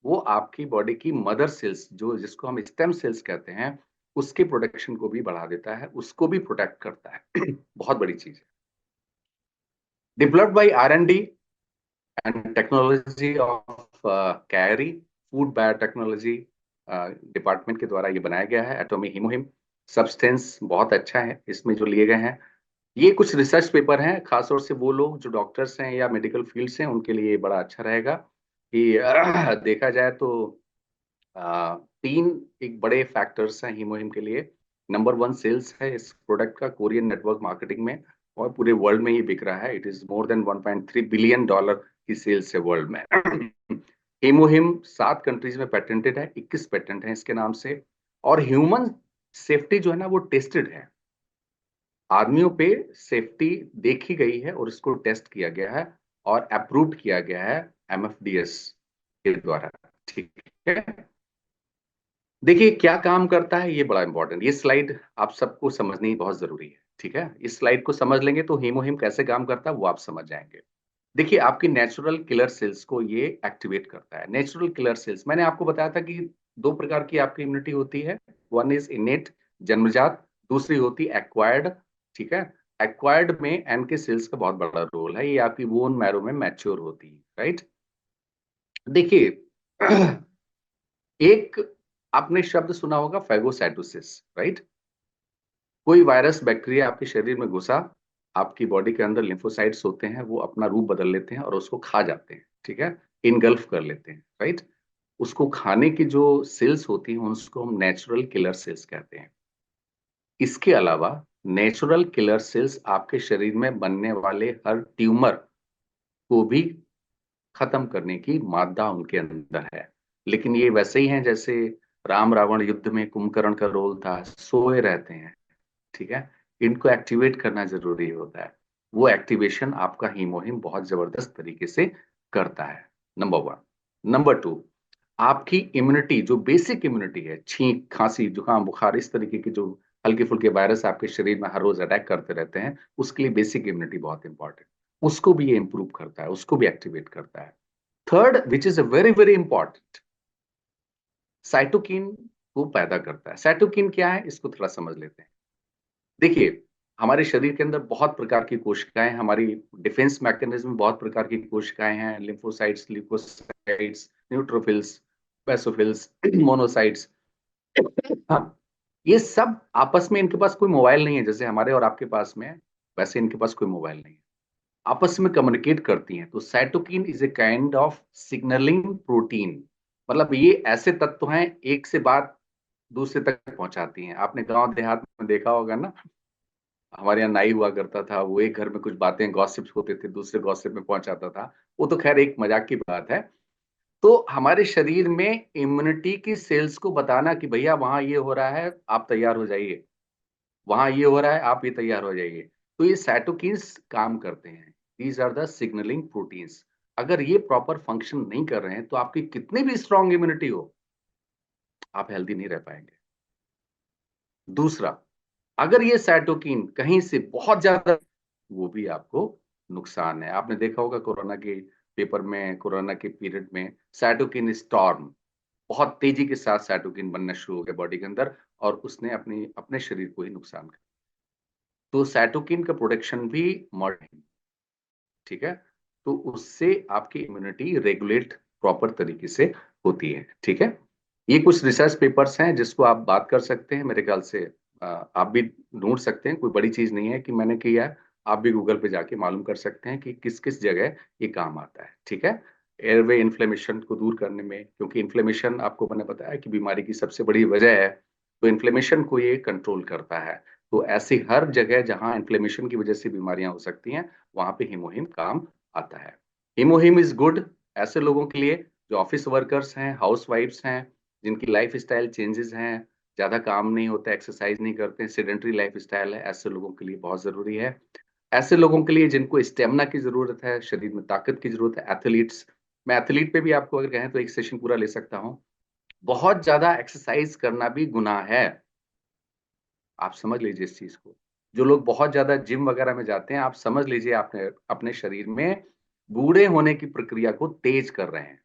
वो आपकी बॉडी की मदर सेल्स जो जिसको हम स्टेम सेल्स कहते हैं उसके प्रोडक्शन को भी बढ़ा देता है, उसको भी प्रोटेक्ट करता है। बहुत बड़ी चीज है। Developed by R&D and technology of carry food biotechnology department के द्वारा ये बनाया गया है। एटॉमी हीमोहिम सब्सटेंस बहुत अच्छा है इसमें जो लिए गए हैं। ये कुछ रिसर्च पेपर हैं, खासतौर से वो लोग जो डॉक्टर्स हैं या मेडिकल फील्ड से हैं उनके लिए बड़ा अच्छा रहेगा कि देखा जाए तो तीन एक बड़े फैक्टर्स हैं हीमोहिम के लिए। नंबर वन सेल्स है इस प्रोडक्ट का कोरियन नेटवर्क मार्केटिंग में, और पूरे वर्ल्ड में ये बिक रहा है। It is more than 1.3 billion dollar की सेल्स है वर्ल्ड में। हीमोहिम 7 कंट्रीज में पेटेंटेड है, 21 पेटेंट है इसके नाम से। और ह्यूमन सेफ्टी जो है ना वो टेस्टेड है, आदमियों पे सेफ्टी देखी गई है और इसको टेस्ट किया गया है और अप्रूव्ड किया गया है MFDS के द्वारा। ठीक है, देखिए क्या काम करता है, ये बड़ा इंपॉर्टेंट, ये स्लाइड आप सबको समझनी बहुत जरूरी है। ठीक है, इस स्लाइड को समझ लेंगे तो हीमोहिम कैसे काम करता है वो आप समझ जाएंगे। देखिए, आपकी नेचुरल किलर सेल्स को ये एक्टिवेट करता है। नेचुरल किलर सेल्स मैंने आपको बताया था कि दो प्रकार की आपकी इम्यूनिटी होती है। वन इज इनेट, जन्मजात, दूसरी होती है एक्वायर्ड। ठीक है, एक्वायर्ड में एन के सेल्स का बहुत बड़ा रोल है, ये आपकी बोन मैरो में मैच्योर होती है। राइट, देखिए एक आपने शब्द सुना होगा फैगोसाइटोसिस। राइट, कोई वायरस बैक्टीरिया आपके शरीर में घुसा, आपकी बॉडी के अंदर लिम्फोसाइट्स होते हैं, वो अपना रूप बदल लेते हैं और उसको खा जाते हैं। ठीक है, इनगल्फ कर लेते हैं। राइट, उसको खाने की जो सेल्स होती हैं उसको हम नेचुरल किलर सेल्स कहते हैं। इसके अलावा नेचुरल किलर सेल्स आपके शरीर में बनने वाले हर ट्यूमर को भी खत्म करने की मादा उनके अंदर है। लेकिन ये वैसे ही हैं जैसे राम रावण युद्ध में कुंभकर्ण का रोल था, सोए रहते हैं। ठीक है, इनको एक्टिवेट करना जरूरी होता है। वो एक्टिवेशन आपका हीमोहिम बहुत जबरदस्त तरीके से करता है। Number one. नंबर टू, आपकी इम्यूनिटी जो बेसिक इम्यूनिटी है, छींक खांसी जुकाम बुखार इस तरीके की जो हल्के फुल्के वायरस आपके शरीर में हर रोज अटैक करते रहते हैं, उसके लिए बेसिक इम्यूनिटी बहुत इंपॉर्टेंट, उसको भी ये इंप्रूव करता है, उसको भी एक्टिवेट करता है। Third which is a very very important, cytokine को पैदा करता है। साइटोकिन क्या है इसको थोड़ा समझ लेते हैं। देखिए, हमारे शरीर के अंदर बहुत प्रकार की कोशिकाएं, हमारी डिफेंस मैकेनिज्म में बहुत प्रकार की कोशिकाएं हैं, lymphocytes, leukocytes, neutrophils, basophils, monocytes. हाँ, ये सब आपस में, इनके पास कोई मोबाइल नहीं है जैसे हमारे और आपके पास में है, वैसे इनके पास कोई मोबाइल नहीं है, आपस में कम्युनिकेट करती हैं। तो cytokine is a kind of signalling protein, मतलब ये ऐसे तत्व हैं एक से बात दूसरे तक पहुंचाती हैं। आपने गांव देहात में देखा होगा ना, हमारे यहाँ नाई हुआ करता था, वो एक घर में कुछ बातें गॉसिप्स होते थे दूसरे गॉसिप में पहुंचाता था, वो तो खैर एक मजाक की बात है। तो हमारे शरीर में इम्यूनिटी की सेल्स को बताना कि भैया वहां ये हो रहा है आप तैयार हो जाइए, वहां ये हो रहा है आप ये तैयार हो जाइए, तो ये साइटोकिन्स काम करते हैं। These are the signalling proteins. अगर ये प्रॉपर फंक्शन नहीं कर रहे हैं तो आपकी कितनी भी स्ट्रांग इम्यूनिटी हो, आप हेल्दी नहीं रह पाएंगे। दूसरा, अगर ये साइटोकिन कहीं से बहुत ज्यादा, वो भी आपको नुकसान है। आपने देखा होगा कोरोना के पेपर में, कोरोना के पीरियड में साइटोकिन स्टॉर्म, बहुत तेजी के साथ साइटोकिन बनना शुरू हो गया बॉडी के अंदर और उसने अपने अपने शरीर को ही नुकसान कर। तो साइटोकिन का प्रोडक्शन भी मॉडर्न, ठीक है, तो उससे आपकी इम्यूनिटी रेगुलेट प्रॉपर तरीके से होती है। ठीक है, ये कुछ रिसर्च पेपर्स हैं जिसको आप बात कर सकते हैं, मेरे ख्याल से आप भी ढूंढ सकते हैं, कोई बड़ी चीज नहीं है कि मैंने किया है, आप भी गूगल पे जाके मालूम कर सकते हैं कि किस किस जगह ये काम आता है। ठीक है, एयरवे इन्फ्लेमेशन को दूर करने में, क्योंकि इन्फ्लेमेशन आपको मैंने बताया कि बीमारी की सबसे बड़ी वजह है, तो इन्फ्लेमेशन को ये कंट्रोल करता है। तो ऐसी हर जगह जहां इन्फ्लेमेशन की वजह से बीमारियां हो सकती हैं, वहां पे हीमोहिम काम आता है। हीमोहिम इज गुड ऐसे लोगों के लिए जो ऑफिस वर्कर्स हैं, हाउस वाइफ्स हैं, जिनकी लाइफ स्टाइल चेंजेस हैं, ज्यादा काम नहीं होता, एक्सरसाइज नहीं करते, सेडेंटरी लाइफ स्टाइल है, ऐसे लोगों के लिए बहुत जरूरी है। ऐसे लोगों के लिए जिनको स्टेमिना की जरूरत है, शरीर में ताकत की जरूरत है, एथलीट्स। मैं एथलीट पे भी आपको अगर कहें तो एक सेशन पूरा ले सकता हूँ। बहुत ज्यादा एक्सरसाइज करना भी गुनाह है, आप समझ लीजिए इस चीज को। जो लोग बहुत ज्यादा जिम वगैरह में जाते हैं, आप समझ लीजिए आपने अपने शरीर में बूढ़े होने की प्रक्रिया को तेज कर रहे हैं।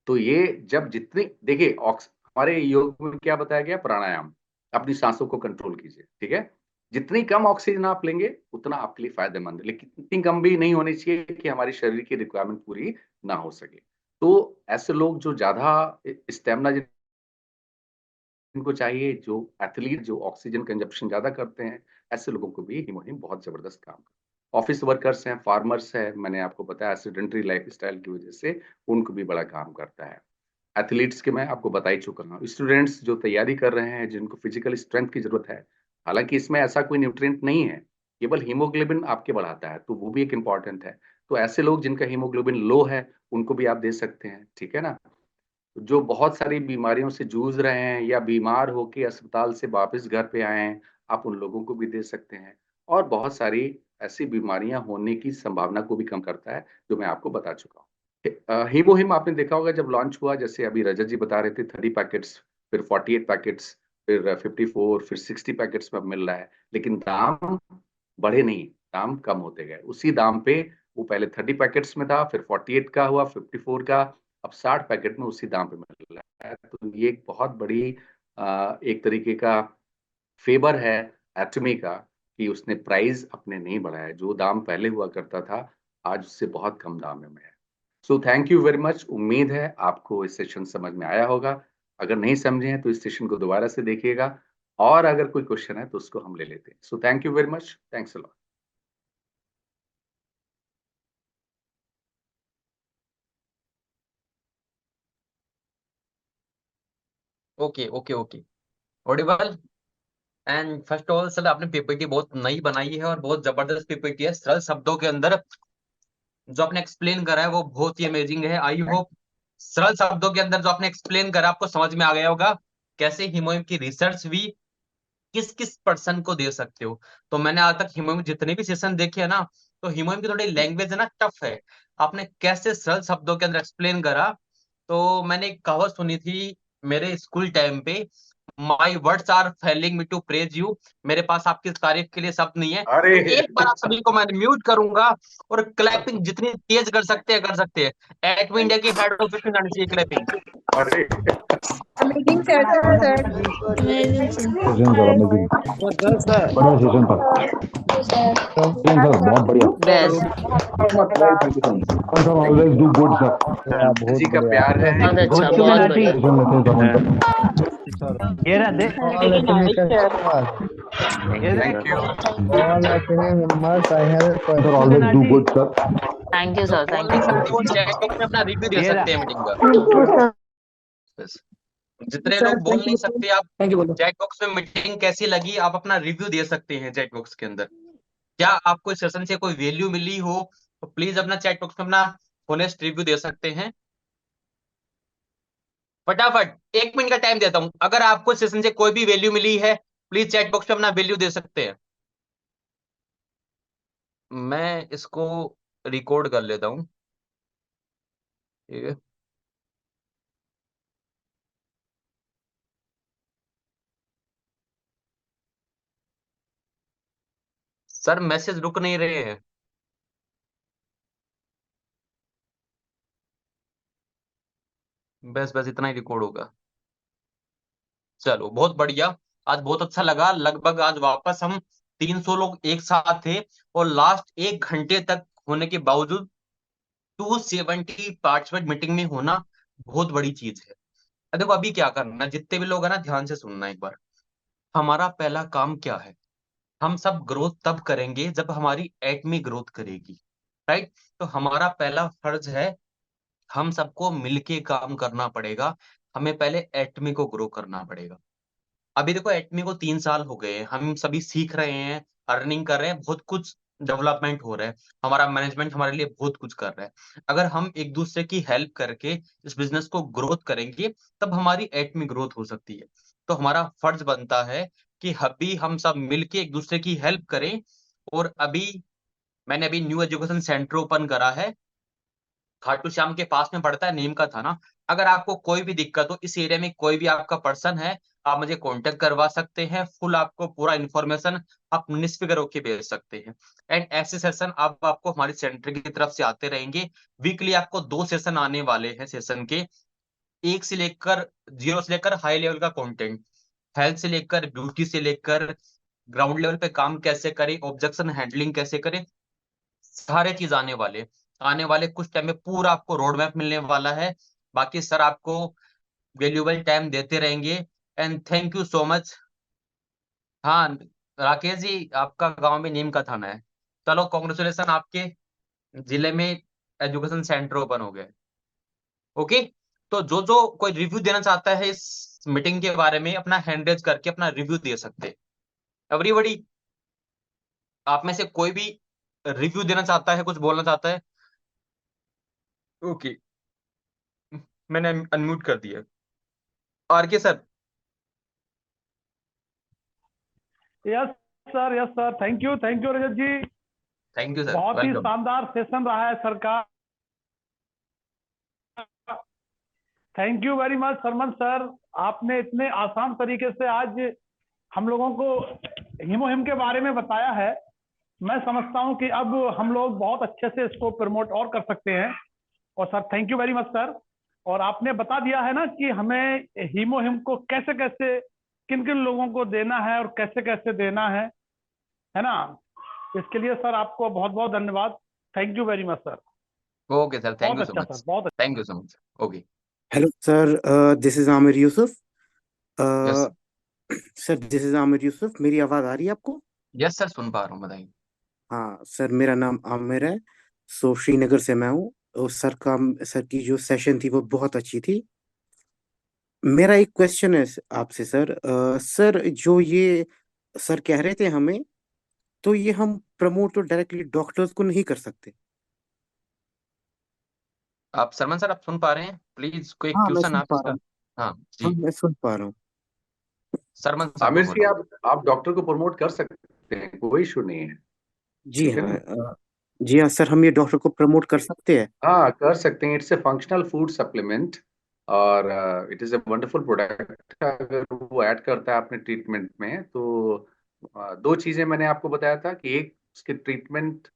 तो ये जब जितनी देखिए हमारे योग में क्या बताया गया, प्राणायाम, अपनी सांसों को कंट्रोल कीजिए। ठीक है, जितनी कम ऑक्सीजन आप लेंगे उतना आपके लिए फायदेमंद है, लेकिन इतनी कम भी नहीं होनी चाहिए कि हमारे शरीर की रिक्वायरमेंट पूरी ना हो सके। तो ऐसे लोग जो ज्यादा स्टेमिना जिनको चाहिए, जो एथलीट जो ऑक्सीजन कंजप्शन ज्यादा करते हैं, ऐसे लोगों को भी हीमोहिम बहुत जबरदस्त काम करता है। ऑफिस वर्कर्स हैं, फार्मर्स हैं, मैंने आपको बताया सेडेंटरी लाइफ स्टाइल की वजह से उनको भी बड़ा काम करता है। एथलीट्स के मैं आपको बता ही चुका हूँ। स्टूडेंट्स जो तैयारी कर रहे हैं, जिनको फिजिकल स्ट्रेंथ की जरूरत है, हालांकि इसमें ऐसा कोई न्यूट्रिएंट नहीं है, केवल हीमोग्लोबिन आपके बढ़ाता है, तो वो भी एक इम्पॉर्टेंट है। तो ऐसे लोग जिनका हीमोग्लोबिन लो है, उनको भी आप दे सकते हैं। ठीक है ना, जो बहुत सारी बीमारियों से जूझ रहे हैं या बीमार होके अस्पताल से वापस घर पे आए हैं, आप उन लोगों को भी दे सकते हैं। और बहुत सारी ऐसी बीमारियां होने की संभावना को भी कम करता है, जो मैं आपको बता चुका हूँ। हीमोहिम आपने देखा होगा जब लॉन्च हुआ, जैसे अभी रजत जी बता रहे थे, 30 पैकेट्स, फिर 48 पैकेट्स, फिर 54, फिर 60 पैकेट्स में अब मिल रहा है, लेकिन दाम बढ़े नहीं, दाम कम होते गए उसी दाम पे। वो पहले 30 पैकेट्स में था, फिर 48 का हुआ, 54 का, अब 60 पैकेट में उसी दाम पे मिल रहा है। तो ये एक बहुत बड़ी एक तरीके का फेवर है एटमी का, कि उसने प्राइस अपने नहीं बढ़ाया, जो दाम पहले हुआ करता था आज उससे बहुत कम दाम में है। So thank you very much, उम्मीद है आपको इस सेशन समझ में आया होगा। अगर नहीं समझे हैं तो इस सेशन को दोबारा से देखिएगा, और अगर कोई क्वेश्चन है तो उसको हम ले लेते हैं। So thank you very much, thanks a lot. Okay okay okay, Audible. And first of all sir, आपने पीपीटी बहुत नई बनाई है और बहुत जबरदस्त पीपीटी है। सरल शब्दों के अंदर जो आपने एक्सप्लेन करा है वो बहुत ही अमेजिंग है। आई होप सरल शब्दों के अंदर जो आपने एक्सप्लेन करा आपको समझ में आ गया होगा कैसे हीमोहिम की रिसर्च भी किस किस पर्सन को दे सकते हो। तो मैंने आज तक हीमोहिम जितने भी सेशन देखे है ना, तो हीमोहिम की थोड़ी लैंग्वेज है ना टफ है। आपने कैसे सरल शब्दों के अंदर एक्सप्लेन करा। तो मैंने एक कहावत सुनी थी मेरे स्कूल टाइम पे, my words are failing me to praise you. मेरे पास आपकी तारीफ के लिए शब्द नहीं है। अरे तो एक बार आप सभी को मैं म्यूट करूंगा और क्लैपिंग जितनी तेज कर सकते हैं कर सकते हैं। एटमी इंडिया की हेड ऑफिस में जानी चाहिए क्लैपिंग। अरे Amazing session, sir. Amazing, sir. Session sir, amazing, बढ़िया सेशन था। सेशन सर बहुत बढ़िया। Best. Sir always do good sir. जी का प्यार है। बहुत अच्छा, बहुत बढ़िया। सेशन लेते हैं सर हम ये रहा दे thank you. Sir, always do good sir. Thank you sir, thank you sir. Chat box में अपना रिव्यू दे ये सकते हैं मीटिंग का। Thank you, sir. बस। जितने Sir, लोग बोल thank नहीं you. सकते, आप चैट बॉक्स में मीटिंग कैसी लगी आप अपना रिव्यू दे सकते हैं चैट बॉक्स के अंदर। क्या आपको इस सेशन से कोई वैल्यू मिली हो तो प्लीज अपना चैट बॉक्स में अपना होनेस्ट रिव्यू दे सकते हैं। फटाफट 1 मिनट का टाइम देता हूं, अगर आपको इस सेशन से कोई भी वैल्यू मिली है प्लीज चैट बॉक्स में अपना वैल्यू दे सकते हैं। मैं इसको रिकॉर्ड कर लेता हूं, ठीक है। सर मैसेज रुक नहीं रहे हैं। बस बस इतना ही रिकॉर्ड होगा। चलो बहुत बढ़िया, आज बहुत अच्छा लगा। लगभग आज वापस हम 300 लोग एक साथ थे और लास्ट 1 घंटे तक होने के बावजूद 270 पार्टिसिपेट मीटिंग में होना बहुत बड़ी चीज है। अब देखो अभी क्या करना है, जितने भी लोग हैं ना ध्यान से सुनना एक बार। हमारा पहला काम क्या है, हम सब ग्रोथ तब करेंगे जब हमारी एटमी ग्रोथ करेगी, राइट। तो हमारा पहला फर्ज है, हम सबको मिलके काम करना पड़ेगा। हमें पहले एटमी को ग्रो करना पड़ेगा। अभी देखो एटमी को 3 साल हो गए हैं, हम सभी सीख रहे हैं, अर्निंग कर रहे हैं, बहुत कुछ डेवलपमेंट हो रहा है, हमारा मैनेजमेंट हमारे लिए बहुत कुछ कर रहा है। अगर हम एक दूसरे की हेल्प करके इस बिजनेस को ग्रोथ करेंगे, तब हमारी एटमी ग्रोथ हो सकती है। तो हमारा फर्ज बनता है कि अभी हम सब मिलके एक दूसरे की हेल्प करें। और मैंने अभी न्यू एजुकेशन सेंटर ओपन करा है, खाटू श्याम के पास में पड़ता है, नीम का थाना। अगर आपको कोई भी दिक्कत हो, इस एरिया में कोई भी आपका पर्सन है, आप मुझे कांटेक्ट करवा सकते हैं। फुल आपको पूरा इन्फॉर्मेशन आप निष्फिक्र होके भेज सकते हैं। एंड ऐसे सेशन अब आपको हमारे सेंटर की तरफ से आते रहेंगे। वीकली आपको 2 सेशन आने वाले हैं। सेशन के एक से लेकर 0 से लेकर हाई लेवल का कंटेंट, हेल्थ से लेकर ब्यूटी से लेकर ग्राउंड लेवल पे काम कैसे करें, ऑब्जेक्शन हैंडलिंग कैसे करें, सारे चीज आने वाले कुछ टाइम में पूरा आपको रोड मैप मिलने वाला है। बाकी सर आपको वैल्यूएबल टाइम देते रहेंगे। And thank you so much. हाँ राकेश जी, आपका गांव में नीम का थाना है। चलो कॉन्ग्रेचुलेसन, आपके जिले में एजुकेशन सेंटर ओपन हो गए। ओके। तो जो जो कोई रिव्यू देना चाहता है इस मीटिंग के बारे में, अपना हैंड रेज करके अपना रिव्यू दे सकते हैं। एवरीबॉडी, आप में से कोई भी रिव्यू देना चाहता है, कुछ बोलना चाहता है? ओके, मैंने अनम्यूट कर दिया। R K sir. Yes yes sir, thank you Rajat ji. Thank you sir, बहुत ही वेलकम। शानदार सेशन रहा है सर का। थैंक यू वेरी मच सरमन सर, आपने इतने आसान तरीके से आज हम लोगों को हीमोहिम के बारे में बताया है। मैं समझता हूं कि अब हम लोग बहुत अच्छे से इसको प्रमोट और कर सकते हैं। और sir thank you very much sir. और आपने बता दिया है ना कि हमें हीमोहिम को कैसे कैसे किन किन लोगों को देना है और कैसे कैसे देना है ना। इसके लिए सर आपको बहुत बहुत धन्यवाद। Thank you very much sir. Okay sir, thank बहुत यू सो अच्छा मच। सर, बहुत अच्छा। Thank you so much. Okay. Hello, sir. This is Amir Yusuf. Yes Uh, sir this is Aamir Yusuf. मेरी आवाज आ रही है आपको? यस सर, सुन पा रहा हूँ, बताइए। हाँ सर, मेरा नाम आमिर है। श्रीनगर से मैं हूँ। और सर की जो सेशन थी वो बहुत अच्छी थी। मेरा एक क्वेश्चन है आपसे सर। सर जो ये सर कह रहे थे हमें, तो ये हम प्रमोट तो डायरेक्टली डॉक्टर्स को नहीं कर सकते? आप सरमन सर, आप सुन पा रहे हैं? प्लीज कोई हाँ मैं क्वेश्चन सुन आप पा रहा इसका। हूँ। हाँ हाँ जी, मैं सुन पा रहा हूँ। सरमन सर को आमिर जी, बोलो। आप डॉक्टर को प्रमोट कर सकते हैं, कोई इशू नहीं है। जी ठीक है हाँ। ना? जी हाँ सर, हम ये डॉक्टर को प्रमोट कर सकते हैं। हाँ, कर सकते हैं। It's a functional food supplement और it is a wonderful product. अगर वो ऐड करता है अपने ट्रीटमेंट में तो दो चीजें मैंने आपको बताया था कि एक, उसके ट्रीटमेंट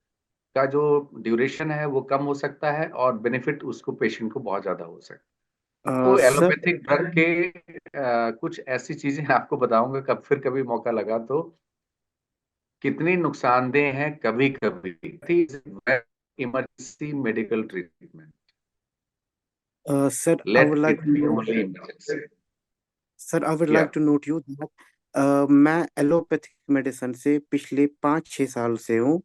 का जो ड्यूरेशन है वो कम हो सकता है और बेनिफिट उसको पेशेंट को बहुत ज्यादा हो सकता है। तो सर एलोपैथिक ड्रग के कुछ ऐसी चीजें आपको बताऊंगा, कब फिर कभी मौका लगा तो, कितनी नुकसानदेह हैं कभी कभी। Emergency medical treatment, sir I let would like it to be no only emergency. Sir I would या like to note you that मैं एलोपैथिक मेडिसिन से पिछले 5-6 साल से हूँ।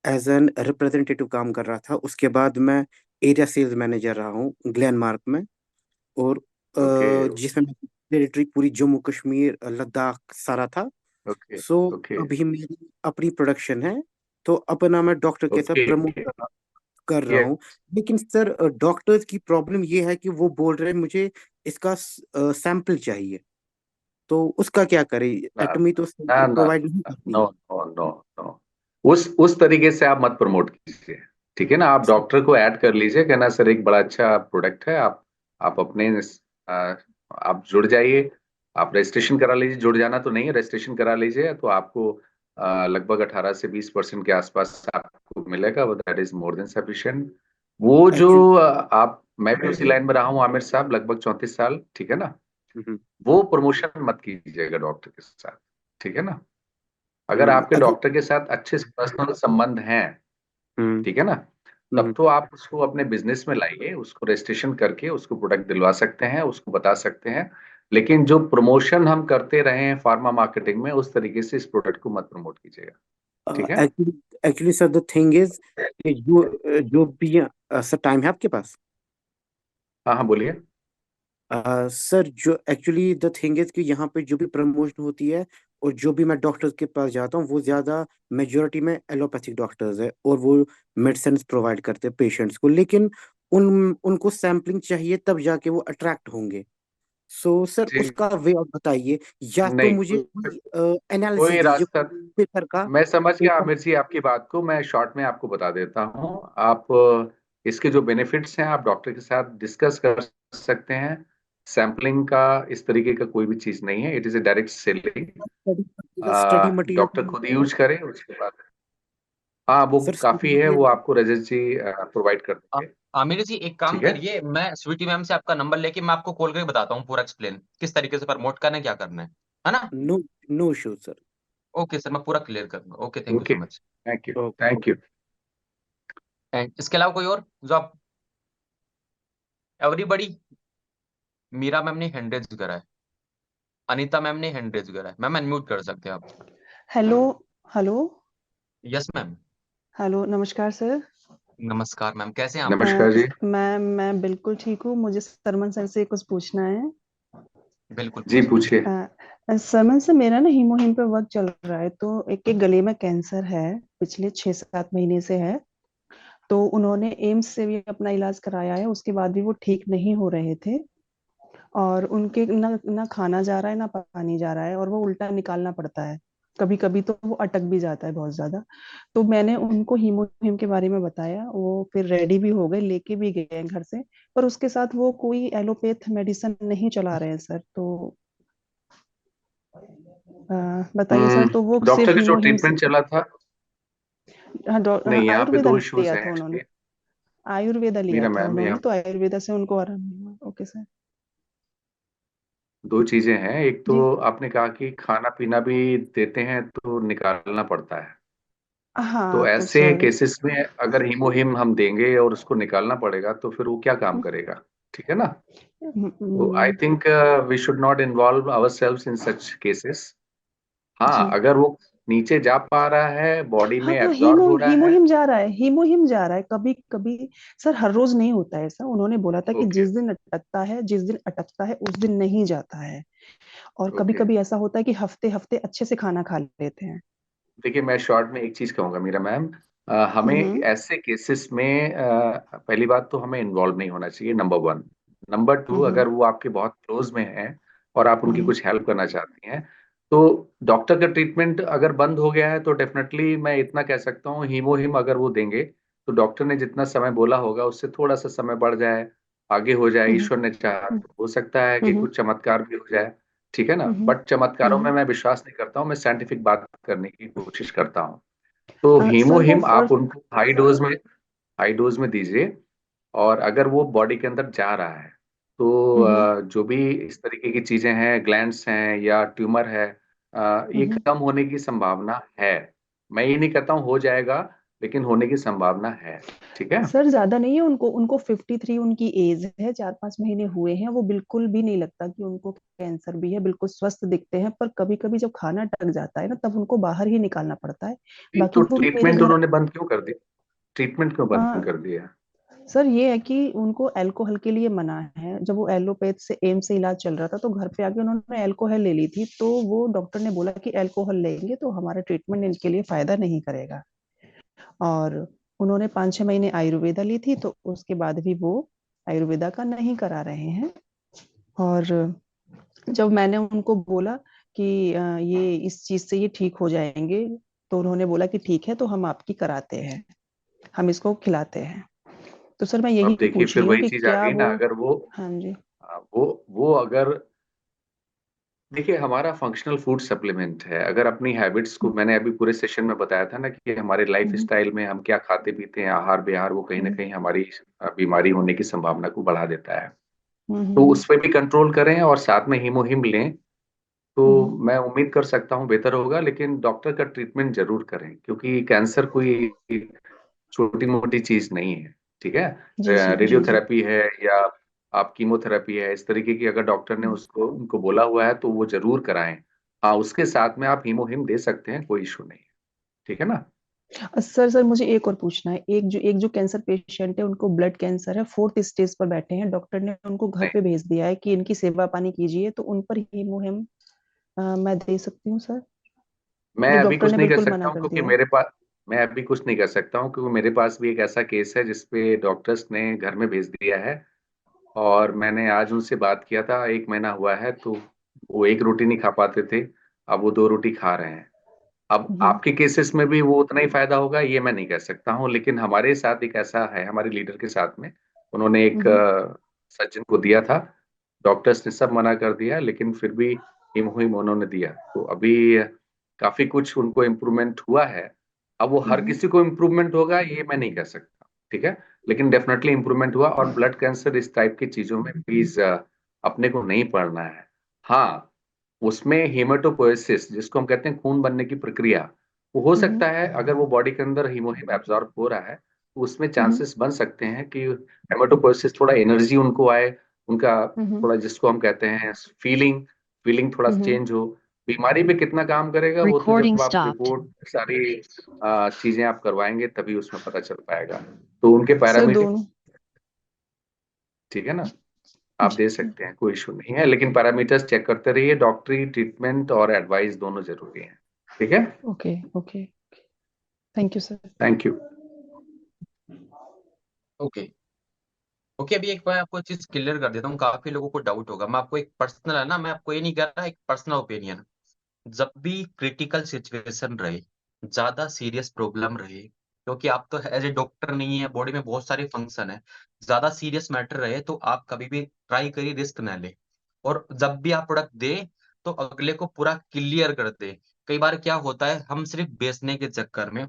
एज एन रिप्रेजेंटेटिव काम कर रहा था। उसके बाद मैं एरिया सेल्स मैनेजर रहा हूँ ग्लेनमार्क में। और ओके जिसमें टेरिटरी पूरी जम्मू कश्मीर लद्दाख सारा था। ओके सो ओके अभी मेरी अपनी प्रोडक्शन है, तो अपना मैं डॉक्टर के साथ ओके। प्रमोट कर रहा ये हूँ। लेकिन सर डॉक्टर्स की प्रॉब्लम ये है कि वो बोल रहे हैं मुझे इसका सैंपल चाहिए, तो उसका क्या करें? ना एटमी तो ना ना, प्रोवाइड नहीं करती नो है। नो नो नो, उस तरीके से आप मत प्रमोट कीजिए। ठीक है ना? आप डॉक्टर को ऐड कर लीजिए, कहना सर एक बड़ा अच्छा प्रोडक्ट है, आप अपने आप जुड़ जाइए, आप रजिस्ट्रेशन करा लीजिए। जुड़ जाना तो नहीं है, रजिस्ट्रेशन करा लीजिए तो आपको लगभग 18 से 20% के आसपास आपको मिलेगा। वो that is more than sufficient. वो जो एक्चुअली आप, मैं भी उसी लाइन में रहा हूँ आमिर साहब, लगभग 34 साल। ठीक है ना? हम्म, वो प्रमोशन मत कीजिएगा डॉक्टर के साथ। ठीक है ना? अगर आपके अगर डॉक्टर के साथ अच्छे से पर्सनल संबंध हैं, हम्म, ठीक है ना, तब हम्म, तो आप उसको अपने बिजनेस में लाइए, उसको रजिस्ट्रेशन करके उसको प्रोडक्ट दिलवा सकते हैं, उसको बता सकते हैं। लेकिन जो प्रमोशन हम करते रहे हैं फार्मा मार्केटिंग में, उस तरीके से इस प्रोडक्ट को मत प्रमोट कीजिएगा, ठीक है? Actually actually sir the thing is जो जो भी सर टाइम है आपके पास? हाँ हाँ, बोलिए। सर जो एक्चुअली द थिंग इज कि यहाँ पे जो भी प्रमोशन होती है और जो भी मैं डॉक्टर्स के पास जाता हूँ, वो ज्यादा मेजोरिटी में एलोपैथिक डॉक्टर्स है और वो मेडिसिन प्रोवाइड करते हैं पेशेंट्स को, लेकिन उनको सैम्पलिंग चाहिए तब जाके वो अट्रैक्ट होंगे। सो सर जी, उसका वे आप बताइए, या तो नहीं, मुझे एनालिसिस कोई दीजिए रास्ता, पेपर का। मैं समझ गया पेपर आमिर जी आपकी बात को। मैं शॉर्ट में आपको बता देता हूँ। आप इसके जो बेनिफिट्स हैं आप डॉक्टर के साथ डिस्कस कर सकते हैं। सैम्पलिंग का इस तरीके का कोई भी चीज नहीं है, it is A direct selling. Study doctor material खुद यूज करें, उसके बाद हाँ वो सर, स्टडी काफी है, वो मटेरियल। आपको रजत जी प्रोवाइड कर आ- देंगे, आमिर जी एक काम ठीक है? करिए, मैं स्वीटी मैम से आपका नंबर लेके मैं आपको कॉल करके बताता हूँ पूरा एक्सप्लेन किस तरीके से प्रमोट करना है, क्या करना है ना? No, no issue sir. Okay sir, मैं पूरा क्लियर करूंगा। Okay, thank you okay, so much. Thank you, okay. Thank you. And इसके अलावा कोई और जो आप, एवरीबडी, मीरा मैम ने हैंड रेज करा है, अनीता मैम ने हैंड रेज करा है, मैम अनम्यूट कर सकते हैं आप। Hello hello yes ma'am. Hello, नमस्कार सर। नमस्कार मैम, कैसे हैं आप? नमस्कार जी। मैं बिल्कुल ठीक हूँ। मुझे सरमन सर से कुछ पूछना है। बिल्कुल जी पूछिए। पूछिए। सरमन सर, मेरा ना हीमोहिम पे वर्क चल रहा है, तो एक गले में कैंसर है, पिछले 6-7 महीने से है। तो उन्होंने एम्स से भी अपना इलाज कराया है, उसके बाद भी वो ठीक नहीं हो रहे थे। और उनके ना ना खाना जा रहा है ना पानी जा रहा है, और वो उल्टा निकालना पड़ता है। कभी कभी तो वो अटक भी जाता है बहुत ज्यादा। तो मैंने उनको हीमोहिम के बारे में बताया, वो फिर रेडी भी हो गए, लेके भी गए हैं घर से। पर उसके साथ वो कोई एलोपैथ मेडिसिन नहीं चला रहे हैं सर। तो बताइए सर, तो वो डॉक्टर सिर्फ का जो हीमोहिम से। ट्रीटमेंट चला था, हाँ, नहीं यहाँ पे आयुर्वेदा दो लिया इश्यूज हैं था उन्होंने। एक्चुअली। आयुर्वेदा लिया मीरा था मैम, उन्होंने, यहाँ तो आयुर्वेदा से उनको आराम नहीं हुआ। Okay sir. दो चीजें हैं। एक जी। तो आपने कहा कि खाना पीना भी देते हैं तो निकालना पड़ता है। तो हाँ तो ऐसे सर। केसेस में अगर हीमोहिम हम देंगे और उसको निकालना पड़ेगा तो फिर वो क्या काम करेगा, ठीक है ना? तो I hmm, think we should not involve ourselves in such cases. हाँ, जी। अगर वो नीचे जा पा रहा है, बॉडी में हाँ, एब्जॉर्ब हो रहा है। हीमोहिम जा रहा है, हीमोहिम जा रहा है कभी कभी। सर हर रोज नहीं होता है ऐसा। उन्होंने बोला था कि ओके, जिस दिन अटकता है, जिस दिन अटकता है उस दिन नहीं जाता है। और कभी ओके। कभी ऐसा होता है कि हफ्ते हफ्ते अच्छे से खाना खा लेते हैं। देखिए, मैं शॉर्ट में एक चीज कहूंगा मीरा मैम। हमें हम्म ऐसे केसेस में पहली बात तो हमें इन्वॉल्व नहीं होना चाहिए, नंबर वन। नंबर टू, हम्म अगर वो आपके बहुत क्लोज में है और आप उनकी हम्म कुछ हेल्प करना चाहती हैं, तो डॉक्टर का ट्रीटमेंट अगर बंद हो गया है तो डेफिनेटली मैं इतना कह सकता हूँ, हीमोहिम अगर वो देंगे तो डॉक्टर ने जितना समय बोला होगा उससे थोड़ा सा समय बढ़ जाए, आगे हो जाए, हम्म ईश्वर ने चाहा तो हो सकता है कि हम्म कुछ चमत्कार भी हो जाए, ठीक है ना? हम्म बट चमत्कारों में हम्म मैं विश्वास नहीं करता हूँ, मैं साइंटिफिक बात करने की कोशिश करता हूँ। तो सर वो हीमोहिम आप उनको हाई डोज में दीजिए। और अगर वो बॉडी के अंदर जा रहा है तो हम्म जो भी इस तरीके की चीजें हैं, ग्लैंड्स हैं या ट्यूमर है, ये हम्म कम होने की संभावना है। मैं ये नहीं कहता हूँ हो जाएगा, लेकिन होने की संभावना है, ठीक है? सर ज्यादा नहीं है उनको। उनको 53 उनकी एज है, 4-5 महीने हुए हैं। वो बिल्कुल भी नहीं लगता कि उनको कैंसर भी है, बिल्कुल स्वस्थ दिखते हैं। पर कभी कभी जब खाना टक जाता है ना, तब उनको बाहर ही निकालना पड़ता है। नहीं, बाकी तो वो मेरे ट्रीटमेंट घर। उन्होंने बंद क्यों कर दिया? ट्रीटमेंट क्यों बंद हाँ कर दिया? सर, ये है कि उनको अल्कोहल के लिए मना है। जब वो एलोपैथ से एम्स से इलाज चल रहा था, तो घर पे आके उन्होंने अल्कोहल ले ली थी। तो वो डॉक्टर ने बोला कि अल्कोहल लेंगे तो हमारा ट्रीटमेंट इनके लिए फायदा नहीं करेगा। और उन्होंने 5-6 महीने आयुर्वेदा ली थी, तो उसके बाद भी वो आयुर्वेदा का नहीं करा रहे हैं। और जब मैंने उनको बोला कि ये इस चीज से ये ठीक हो जाएंगे, तो उन्होंने बोला कि ठीक है, तो हम आपकी कराते हैं, हम इसको खिलाते हैं। तो सर मैं अब यही देखिए पूछ फिर रही हूँ वही कि चीज आ क्या गई वो। ना, अगर वो हाँ जी। वो अगर देखिए, हमारा फंक्शनल फूड सप्लीमेंट है। अगर अपनी हैबिट्स को, मैंने अभी पूरे सेशन में बताया था ना कि हमारे लाइफ हम्म स्टाइल में हम क्या खाते पीते हैं, आहार विहार, वो कहीं ना हम्म कहीं हमारी बीमारी होने की संभावना को बढ़ा देता है। तो हम्म उस पर भी कंट्रोल करें और साथ में हीमोहिम लें, तो हम्म मैं उम्मीद कर सकता हूँ बेहतर होगा। लेकिन डॉक्टर का ट्रीटमेंट जरूर करें, क्योंकि कैंसर कोई छोटी मोटी चीज नहीं है, ठीक है? जी जी जी जी। रेडियोथेरेपी है या आप कीमोथेरेपी है, इस तरीके की अगर डॉक्टर ने उसको उनको बोला हुआ है तो वो जरूर कराएं। हाँ, उसके साथ में आप हीमोहिम दे सकते हैं, कोई इशू नहीं है। ठीक है ना? सर मुझे एक और पूछना है। एक जो कैंसर पेशेंट है, उनको ब्लड कैंसर है, 4th स्टेज पर बैठे हैं, डॉक्टर ने उनको घर नहीं, पे भेज दिया है कि इनकी सेवा पानी कीजिए, तो उन पर हीमोहिम मैं दे सकती हूँ सर? मैं ये अभी डॉक्टर कुछ ने नहीं कर बिल्कुल सकता मना हूँ कर क्योंकि दिया है। मैं अभी कुछ नहीं कर सकता हूँ क्योंकि मेरे पास भी एक ऐसा केस है जिसपे डॉक्टर्स ने घर में भेज दिया है। और मैंने आज उनसे बात किया था, 1 महीना हुआ है, तो वो एक रोटी नहीं खा पाते थे, अब वो 2 रोटी खा रहे हैं। अब हम्म आपके केसेस में भी वो उतना ही फायदा होगा ये मैं नहीं कह सकता हूँ, लेकिन हमारे साथ एक ऐसा है, हमारे लीडर के साथ में उन्होंने एक हम्म सज्जन को दिया था। डॉक्टर्स ने सब मना कर दिया, लेकिन फिर भी हिमोहिम उन्होंने दिया, तो अभी काफी कुछ उनको इम्प्रूवमेंट हुआ है। अब वो हर हम्म किसी को इम्प्रूवमेंट होगा ये मैं नहीं कह सकता, ठीक है, लेकिन डेफिनेटली इम्प्रूवमेंट हुआ। और ब्लड कैंसर इस टाइप की चीजों में प्लीज अपने को नहीं पढ़ना है। हाँ, उसमें हेमेटोपोएसिस जिसको हम कहते हैं खून बनने की प्रक्रिया, वो हो हम्म सकता है अगर वो बॉडी के अंदर हीमोहिम एब्जॉर्ब हो रहा है तो उसमें हम्म चांसेस बन सकते हैं कि हेमेटोपोएसिस थोड़ा एनर्जी उनको आए, उनका हम्म थोड़ा जिसको हम कहते हैं फीलिंग फीलिंग थोड़ा हम्म चेंज हो। बीमारी पे कितना काम करेगा वो तो Recording जब आप stopped. रिपोर्ट सारी चीजें आप करवाएंगे तभी उसमें पता चल पाएगा। तो उनके सर पैरामीटर, दोनों। ठीक है ना, आप दे जी। सकते हैं, कोई इशू नहीं है, लेकिन पैरामीटर्स चेक करते रहिए। डॉक्टरी ट्रीटमेंट और एडवाइस दोनों जरूरी है। ठीक है, okay okay. Thank you sir. Thank you. Okay okay. अभी एक बार आपको चीज क्लियर कर देता हूँ, काफी लोगों को डाउट होगा। मैं आपको एक पर्सनल है ना, मैं आपको ये नहीं कह रहा, एक पर्सनल ओपिनियन। जब भी क्रिटिकल सिचुएशन रहे, ज्यादा सीरियस प्रॉब्लम रहे, क्योंकि आप तो एज ए डॉक्टर नहीं है, बॉडी में बहुत सारे फंक्शन है, ज्यादा सीरियस मैटर रहे तो आप कभी भी ट्राई करिए रिस्क ना ले। और जब भी आप प्रोडक्ट दे तो अगले को पूरा क्लियर कर दे। कई बार क्या होता है, हम सिर्फ बेचने के चक्कर में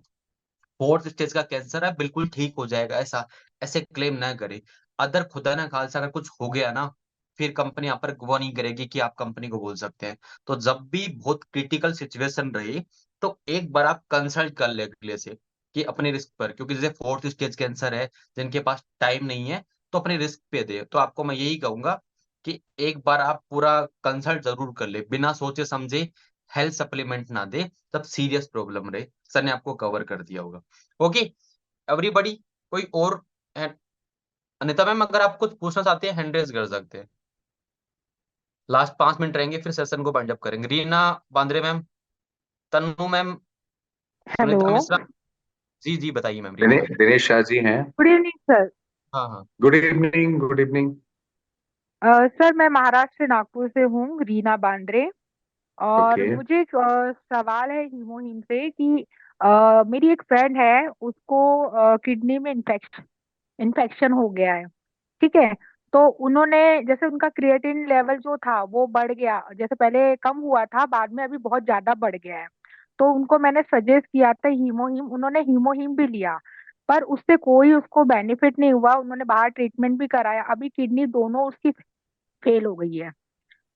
4th स्टेज का कैंसर है बिल्कुल ठीक हो जाएगा, ऐसा ऐसे क्लेम ना करे। अदर खुदा ना खालसा अगर कुछ हो गया ना, फिर कंपनी यहाँ पर वो नहीं करेगी कि आप कंपनी को बोल सकते हैं। तो जब भी बहुत क्रिटिकल सिचुएशन रहे तो एक बार आप कंसल्ट कर ले अगले से कि अपने रिस्क पर, क्योंकि जैसे 4th स्टेज कैंसर है, जिनके पास टाइम नहीं है तो अपने रिस्क पे दे। तो आपको मैं यही कहूंगा कि एक बार आप पूरा कंसल्ट जरूर कर ले, बिना सोचे समझे हेल्थ सप्लीमेंट ना दे तब सीरियस प्रॉब्लम रहे। सर ने आपको कवर कर दिया होगा। ओके एवरीबॉडी, कोई और है? अनिता मैम अगर आप कुछ पूछना चाहते हैं हैंड रेज कर सकते हैं। लास्ट 5 मिनट रहेंगे फिर सेशन को बाइंड अप करेंगे। Reena Bandre ma'am, Tannu ma'am, hello. Sunita Mishra. जी जी बताइए मैम, रीना मैम। दिनेश शाह जी हैं। Good evening sir. हाँ हाँ। Good evening, good evening. Sir मैं महाराष्ट्र नागपुर से हूँ, रीना बांद्रे। और ओके। मुझे एक सवाल है हीमोहिम से कि मेरी एक फ्रेंड है, उसको किडनी में इन्फेक्शन हो गया है। ठीक है। तो उन्होंने, जैसे उनका क्रिएटिन लेवल जो था वो बढ़ गया, जैसे पहले कम हुआ था, बाद में अभी बहुत ज्यादा बढ़ गया है। तो उनको मैंने सजेस्ट किया था हीमोहिम, उन्होंने हीमोहिम भी लिया, पर उससे कोई उसको बेनिफिट नहीं हुआ। उन्होंने बाहर ट्रीटमेंट भी कराया, अभी किडनी दोनों उसकी फेल हो गई है।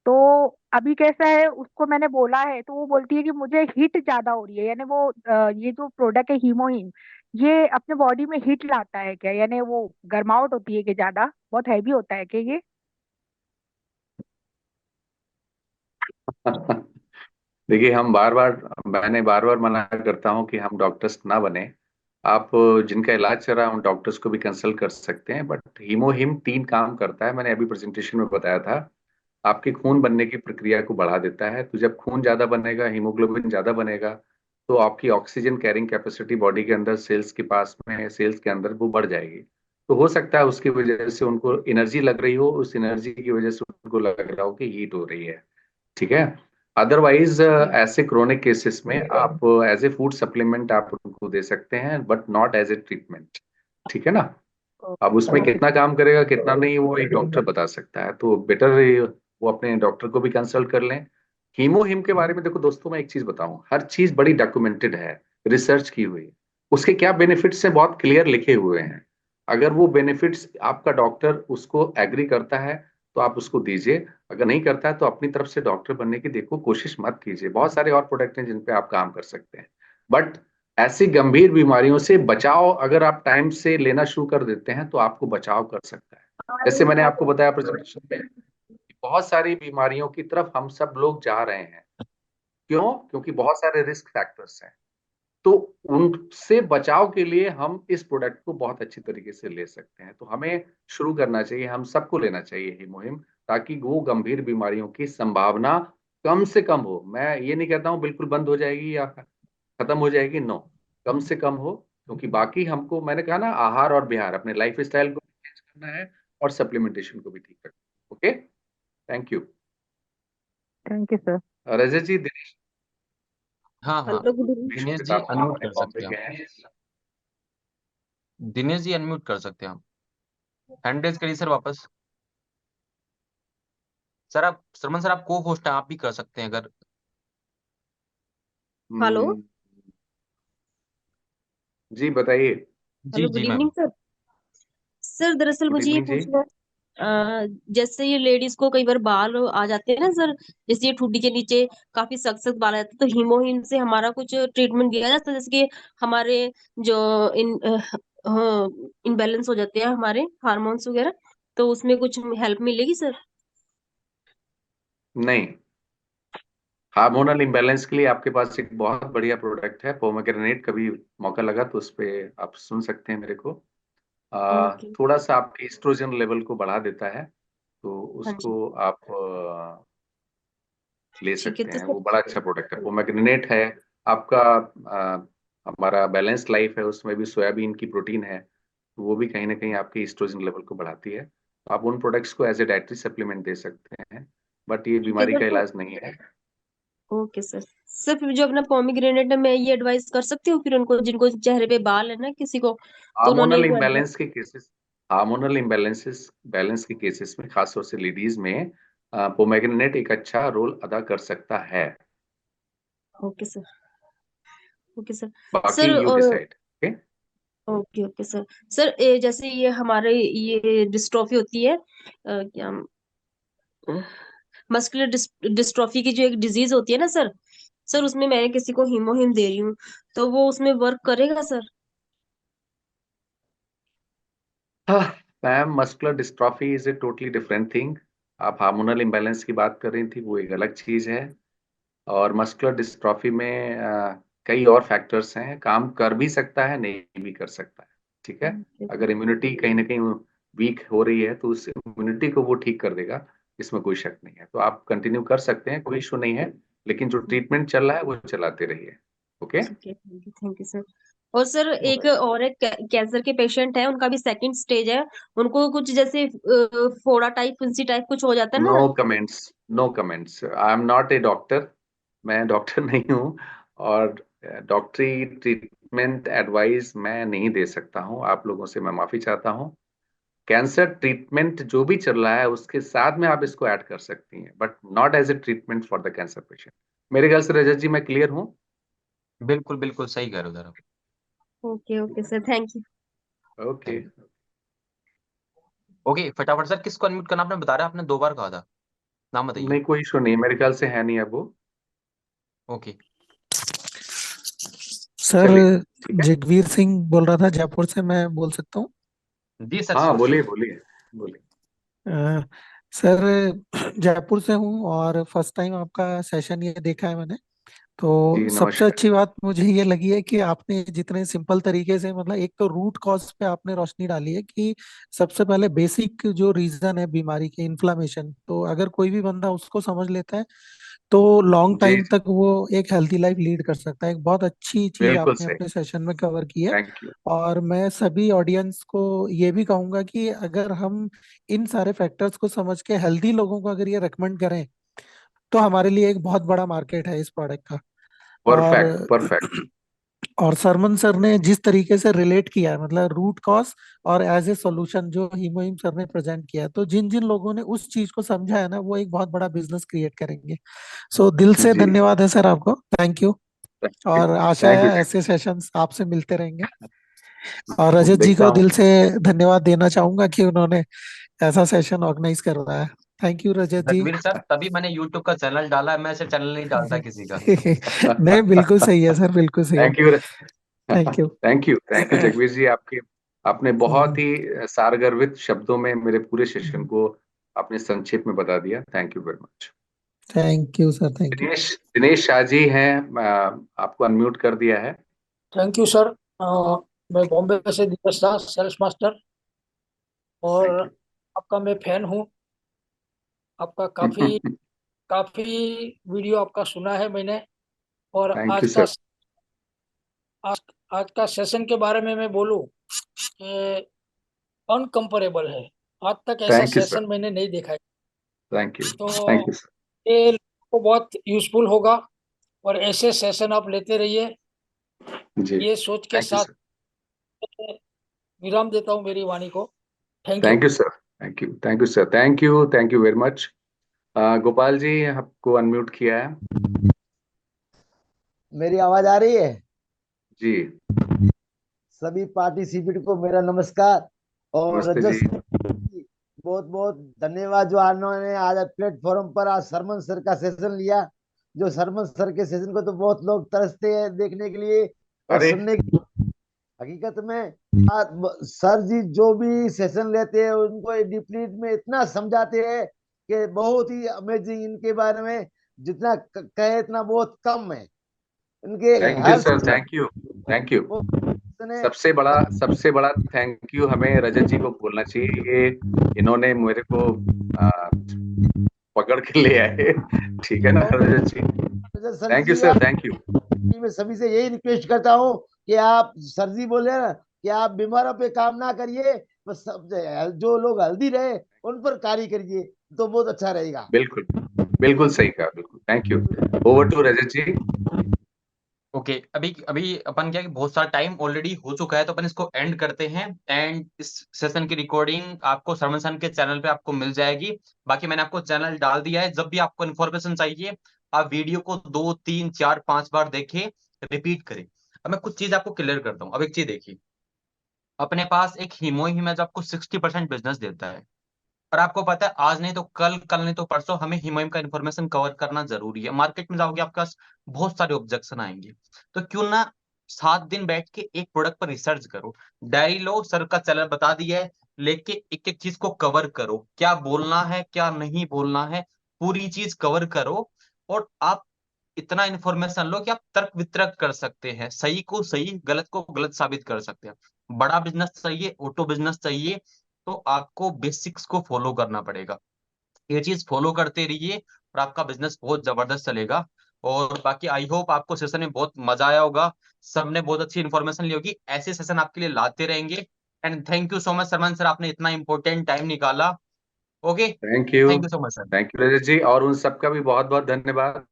तो अभी कैसा है, उसको मैंने बोला है तो वो बोलती है कि मुझे हिट ज्यादा हो रही है, यानी वो ये जो प्रोडक्ट है हीमोहिम, ये अपने बॉडी में हिट लाता है क्या, यानी वो गर्माहट होती है कि ज्यादा बहुत हैवी होता है कि ये? देखिए, मैंने बार बार मना करता हूं कि हम डॉक्टर्स ना बने। आप जिनका इलाज चल रहा है उन डॉक्टर्स को भी कंसल्ट कर सकते हैं, बट हीमोहिम 3 काम करता है, मैंने अभी प्रेजेंटेशन में बताया था। आपके खून बनने की प्रक्रिया को बढ़ा देता है, तो जब खून ज्यादा बनेगा, हीमोग्लोबिन ज्यादा बनेगा, तो आपकी ऑक्सीजन कैरिंग कैपेसिटी बॉडी के अंदर सेल्स के पास में, सेल्स के अंदर वो बढ़ जाएगी। तो हो सकता है उसकी वजह से उनको एनर्जी लग रही हो, उस एनर्जी की वजह से उनको लग रहा हो कि हीट हो रही है। ठीक है। अदरवाइज ऐसे क्रोनिक केसेस में आप एज ए फूड सप्लीमेंट आप उनको दे सकते हैं, but not as a treatment. ठीक है ना? अब उसमें ओके। कितना काम करेगा कितना नहीं वो एक डॉक्टर बता सकता है, तो बेटर वो अपने डॉक्टर को भी कंसल्ट कर लें। हीमोहिम के बारे में देखो दोस्तों, मैं एक चीज बताऊं, हर चीज बड़ी डॉक्यूमेंटेड है, रिसर्च की हुई। उसके क्या बेनिफिट्स हैं बहुत क्लियर लिखे हुए हैं। अगर वो बेनिफिट्स आपका डॉक्टर उसको एग्री करता है तो आप उसको दीजिए, अगर नहीं करता है तो अपनी तरफ से डॉक्टर बनने की देखो कोशिश मत कीजिए। बहुत सारे और प्रोडक्ट हैं जिन पे आप काम कर सकते हैं, बट ऐसी गंभीर बीमारियों से बचाव अगर आप टाइम से लेना शुरू कर देते हैं तो आपको बचाव कर सकता है। जैसे मैंने आपको बताया प्रेजेंटेशन में, बहुत सारी बीमारियों की तरफ हम सब लोग जा रहे हैं। क्यों? क्योंकि बहुत सारे रिस्क फैक्टर्स हैं। तो उनसे बचाव के लिए हम इस प्रोडक्ट को बहुत अच्छी तरीके से ले सकते हैं। तो हमें शुरू करना चाहिए, हम सबको लेना चाहिए ये मुहिम, ताकि वो गंभीर बीमारियों की संभावना कम से कम हो। मैं ये नहीं कहता हूँ बिल्कुल बंद हो जाएगी या खत्म हो जाएगी, नो, कम से कम हो। क्योंकि बाकी हमको, मैंने कहा ना, आहार और विहार, अपने लाइफ स्टाइल को भी चेंज करना है और सप्लीमेंटेशन को भी ठीक करना है। Okay, thank you. Thank you sir. Rajat ji, Dinesh हाँ हाँ, hello good evening. Dinesh ji पितामह अनम्यूट हमारे कर बॉम्बे सकते के हैं। हैं। दिनेश जी अनम्यूट कर सकते हैं हम। हैंड रेज करिए सर वापस। सर आप, सरमन सर, आप को होस्ट हैं, आप भी कर सकते हैं अगर। हेलो जी बताइए। जी हेलो गुड जी मैम। Evening sir. सर दरअसल गुड मुझे ये इवनिंग जी। पूछना है, जैसे ये लेडीज को कई बार बाल आ जाते हैं ना सर, जैसे ये ठुड्डी के नीचे काफी सख्त सख्त बाल आ जाते हैं, तो हीमोहिम से हमारा कुछ ट्रीटमेंट दिया जाता है, जैसे कि हमारे जो इनबैलेंस हो जाते हैं हमारे हार्मोन्स वगैरह, तो उसमें कुछ हेल्प मिलेगी सर? नहीं, हार्मोनल इम्बैलेंस के लिए आपके पास एक बहुत बढ़िया प्रोडक्ट है, पोमेग्रेनेट। कभी मौका लगा तो उस पे आप सुन सकते हैं मेरे को। ओके। थोड़ा सा आपके एस्ट्रोजन लेवल को बढ़ा देता है, तो हाँ जी। उसको आप ले ठीक है सकते तो हैं। सर। वो बड़ा अच्छा प्रोडक्ट है, पोमेग्रेनेट है आपका। हमारा बैलेंस लाइफ है, उसमें भी सोयाबीन की प्रोटीन है, तो वो भी कहीं ना कहीं आपके एस्ट्रोजन लेवल को बढ़ाती है। तो आप उन प्रोडक्ट्स को एज ए डाइटरी सप्लीमेंट दे सकते हैं, बट ये ठीक है बीमारी सर का तो इलाज नहीं है। Okay sir. सर फिर जो अपना पोमीग्रेनेट है, मैं ये एडवाइस कर सकती हूँ फिर उनको जिनको चेहरे पे बाल है ना किसी को, तो उन्होंने हार्मोनल वो इम्बैलेंस के केसेस, हार्मोनल इम्बैलेंसेस बैलेंस के केसेस में, खासतौर से लेडीज में, पोमेग्रेनेट एक अच्छा रोल अदा कर सकता है। Okay sir. Okay sir. बाकी सर यू और decide. Okay. Okay okay sir. Sir जैसे ये हमारे ये डिस्ट्रॉफी होती है, क्या मस्कुलर डिस्ट्रॉफी की जो एक डिजीज होती है ना सर, सर उसमें मैं किसी को हीमोहिम दे रही हूँ, तो वो उसमें वर्क करेगा sir? Ma'am, muscular dystrophy is a totally different thing. आप हार्मोनल इम्बैलेंस की बात कर रही थी, वो एक अलग चीज है। और मस्कुलर डिस्ट्रॉफी में कई और फैक्टर्स हैं, काम कर भी सकता है, नहीं भी कर सकता है। ठीक है। अगर इम्यूनिटी कहीं ना कहीं वीक हो रही है, तो उस इम्यूनिटी को वो ठीक कर देगा, इसमें कोई शक नहीं है। तो आप कंटिन्यू कर सकते हैं, कोई इशू नहीं है। लेकिन जो ट्रीटमेंट चल रहा है वो चलाते रहिए। ओके। ठीक है, थैंक यू सर। और सर एक और एक कैंसर के पेशेंट है, उनका भी सेकंड स्टेज है, उनको कुछ जैसे फोड़ा टाइप फुंसी टाइप कुछ हो जाता है नो ना। Comments, no comments. I am not a doctor, मैं डॉक्टर नहीं हूँ। और डॉक्टरी ट्रीटमेंट एडवाइस मैं नहीं दे सकता हूँ। आप लोगों से मैं माफी चाहता हूँ। कैंसर ट्रीटमेंट जो भी चल रहा है उसके साथ में आप इसको ऐड कर सकती हैं, but not as a treatment for the cancer patient. मेरे ख्याल से रजत जी मैं क्लियर हूँ। बिल्कुल बिल्कुल सही कह रहे हो सर आप। Okay okay sir, thank you. Okay. Okay, फटाफट सर, किसको अनम्यूट करना आपने बता रहा, आपने 2 बार कहा था, नाम बताइए। नहीं, कोई इशू नहीं, मेरे ख्याल से है नहीं अब वो। ओके। सर चलिए, ठीक है। जगवीर सिंह बोल रहा था जयपुर से, मैं बोल सकता हूँ? जी सर, हाँ, श्योर बोलिए श्योर। बोलिए बोलिए। अ, सर जयपुर से हूँ और फर्स्ट टाइम आपका सेशन ये देखा है मैंने। तो जी सबसे नमस्कार। अच्छी बात मुझे ये लगी है कि आपने जितने सिंपल तरीके से, मतलब एक तो रूट कॉज पे आपने रोशनी डाली है कि सबसे पहले बेसिक जो रीजन है बीमारी के, इन्फ्लामेशन, तो अगर कोई भी बंदा उसको समझ लेता है तो लॉन्ग जी टाइम जी, तक वो एक हेल्थी लाइफ लीड कर सकता है। एक बहुत अच्छी चीज बिल्कुल आपने सही। अपने सेशन में कवर की है। Thank you. और मैं सभी ऑडियंस को ये भी कहूंगा कि अगर हम इन सारे फैक्टर्स को समझ के हेल्दी लोगों को अगर ये रेकमेंड करें तो हमारे लिए एक बहुत बड़ा मार्केट है इस प्रोडक्ट का। और परफेक्ट परफेक्ट। और सरमन सर ने जिस तरीके से रिलेट किया है, मतलब रूट कॉज और एज ए सॉल्यूशन जो हीमोहिम सर ने प्रेजेंट किया है, तो जिन जिन लोगों ने उस चीज को समझा है ना, वो एक बहुत बड़ा बिजनेस क्रिएट करेंगे। सो दिल से जी, धन्यवाद है सर आपको, थैंक यू। और आशा थैंक है यू। ऐसे सेशंस आपसे मिलते रहेंगे। और रजत जी देखता को हूँ। दिल से धन्यवाद देना चाहूंगा कि उन्होंने ऐसा सेशन ऑर्गेनाइज करवाया है। Thank you Rajat ji. Ranveer sir, तभी मैंने यूट्यूब का चैनल डाला है, मैं ऐसे चैनल नहीं डालता किसी का। नहीं, बिल्कुल सही है सर, बिल्कुल सही है। Thank you. Thank you. Thank you Jagveer ji. आपके आपने बहुत ही सारगर्भित शब्दों में मेरे पूरे सेशन को आपने संक्षेप में बता दिया। Thank you very much. Thank you sir, thank you. Dinesh Shah ji हैं, आपको अनम्यूट कर दिया है। Thank you sir. मैं बॉम्बे से दिनेश शाह, सेल्स मास्टर, और आपका मैं फैन हूँ। आपका काफी काफी वीडियो आपका सुना है मैंने, और थैंक यू सर। आज का सेशन के बारे में मैं बोलूं कि अनकंपेरेबल है। आज तक ऐसा थैंक यू सर। सेशन मैंने नहीं देखा है। थैंक यू तो सर। ये लोगों को बहुत यूजफुल होगा, और ऐसे सेशन आप लेते रहिए। जी, ये सोच के थैंक यू साथ सर। विराम देता हूँ मेरी वाणी को। Thank thank you. You sir. Thank you, thank you sir. Thank you very much. Gopal ji, आपको अनम्यूट किया है। मेरी आवाज आ रही है? जी, सभी पार्टिसिपेंट को मेरा नमस्कार। और नमस्ते रजत जी। सर, बहुत बहुत धन्यवाद जो उन्होंने आज प्लेटफॉर्म पर आज सरमन सर का सेशन लिया। जो सरमन सर के सेशन को तो बहुत लोग तरसते हैं देखने के लिए और अरे सुनने के लिए। हकीकत में सर जी जो भी सेशन लेते हैं उनको डीपली में इतना समझाते हैं कि बहुत ही अमेजिंग। इनके बारे में जितना कहे इतना बहुत कम है। इनके thank you her sir. Thank you, thank you. सबसे बड़ा थैंक यू हमें रजत जी को बोलना चाहिए। ये इन्होंने मेरे को पकड़ के ले आए। ठीक है ना Rajat ji? Sir thank you जी, सर, थैंक यू। मैं सभी से यही रिक्वेस्ट करता हूँ कि आप सर जी बोले ना कि आप बीमारों पे काम ना करिए, बस सब जो लोग हेल्दी रहे उन पर कार्य करिए तो बहुत अच्छा रहेगा। बिल्कुल, बिल्कुल सही कहा, बिल्कुल। Thank you. Over to Rajat ji. Okay, अभी अभी अपन क्या है कि बहुत सारा टाइम ऑलरेडी हो चुका है, तो अपन इसको एंड करते हैं। एंड इस सेशन की रिकॉर्डिंग आपको सरमन सन के चैनल पे आपको मिल जाएगी। बाकी मैंने आपको चैनल डाल दिया है। जब भी आपको इन्फॉर्मेशन चाहिए आप वीडियो को 2 3 4 5 बार देखें, रिपीट करें। अब मैं कुछ चीज आपको क्लियर करता हूँ। अब एक चीज देखिए, अपने पास एक हीमो जो आपको 60% बिजनेस देता है। और आपको पता है आज नहीं तो कल, कल नहीं तो परसों हमें हीमोइम का इन्फॉर्मेशन कवर करना जरूरी है। मार्केट में जाओगे आपके पास बहुत सारे ऑब्जेक्शन आएंगे, तो क्यों ना 7 दिन बैठ के एक प्रोडक्ट पर रिसर्च करो। डायरी लो, सर का चैनल बता दिया है, लेके एक एक चीज को कवर करो। क्या बोलना है क्या नहीं बोलना है, पूरी चीज कवर करो। और आप इतना इन्फॉर्मेशन लो कि आप तर्क वितर्क कर सकते हैं, सही को सही गलत को गलत साबित कर सकते हैं। बड़ा बिजनेस चाहिए, ऑटो बिजनेस चाहिए, तो आपको बेसिक्स को फॉलो करना पड़ेगा। ये चीज फॉलो करते रहिए और आपका बिजनेस बहुत जबरदस्त चलेगा। और बाकी आई होप आपको सेशन में बहुत मजा आया होगा, सबने बहुत अच्छी इन्फॉर्मेशन ली होगी। ऐसे सेशन आपके लिए लाते रहेंगे। And thank you so much सरमन सर, आपने इतना इंपॉर्टेंट टाइम निकाला। Okay, thank you, thank you so much sir. Thank you Rajat ji. और उन सबका भी बहुत बहुत धन्यवाद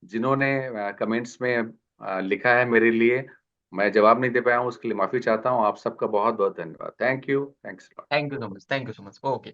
जिन्होंने कमेंट्स में लिखा है मेरे लिए। मैं जवाब नहीं दे पाया हूँ, उसके लिए माफी चाहता हूँ। आप सबका बहुत बहुत धन्यवाद। Thank you, thanks. Thank you so much, thank you so much. Okay.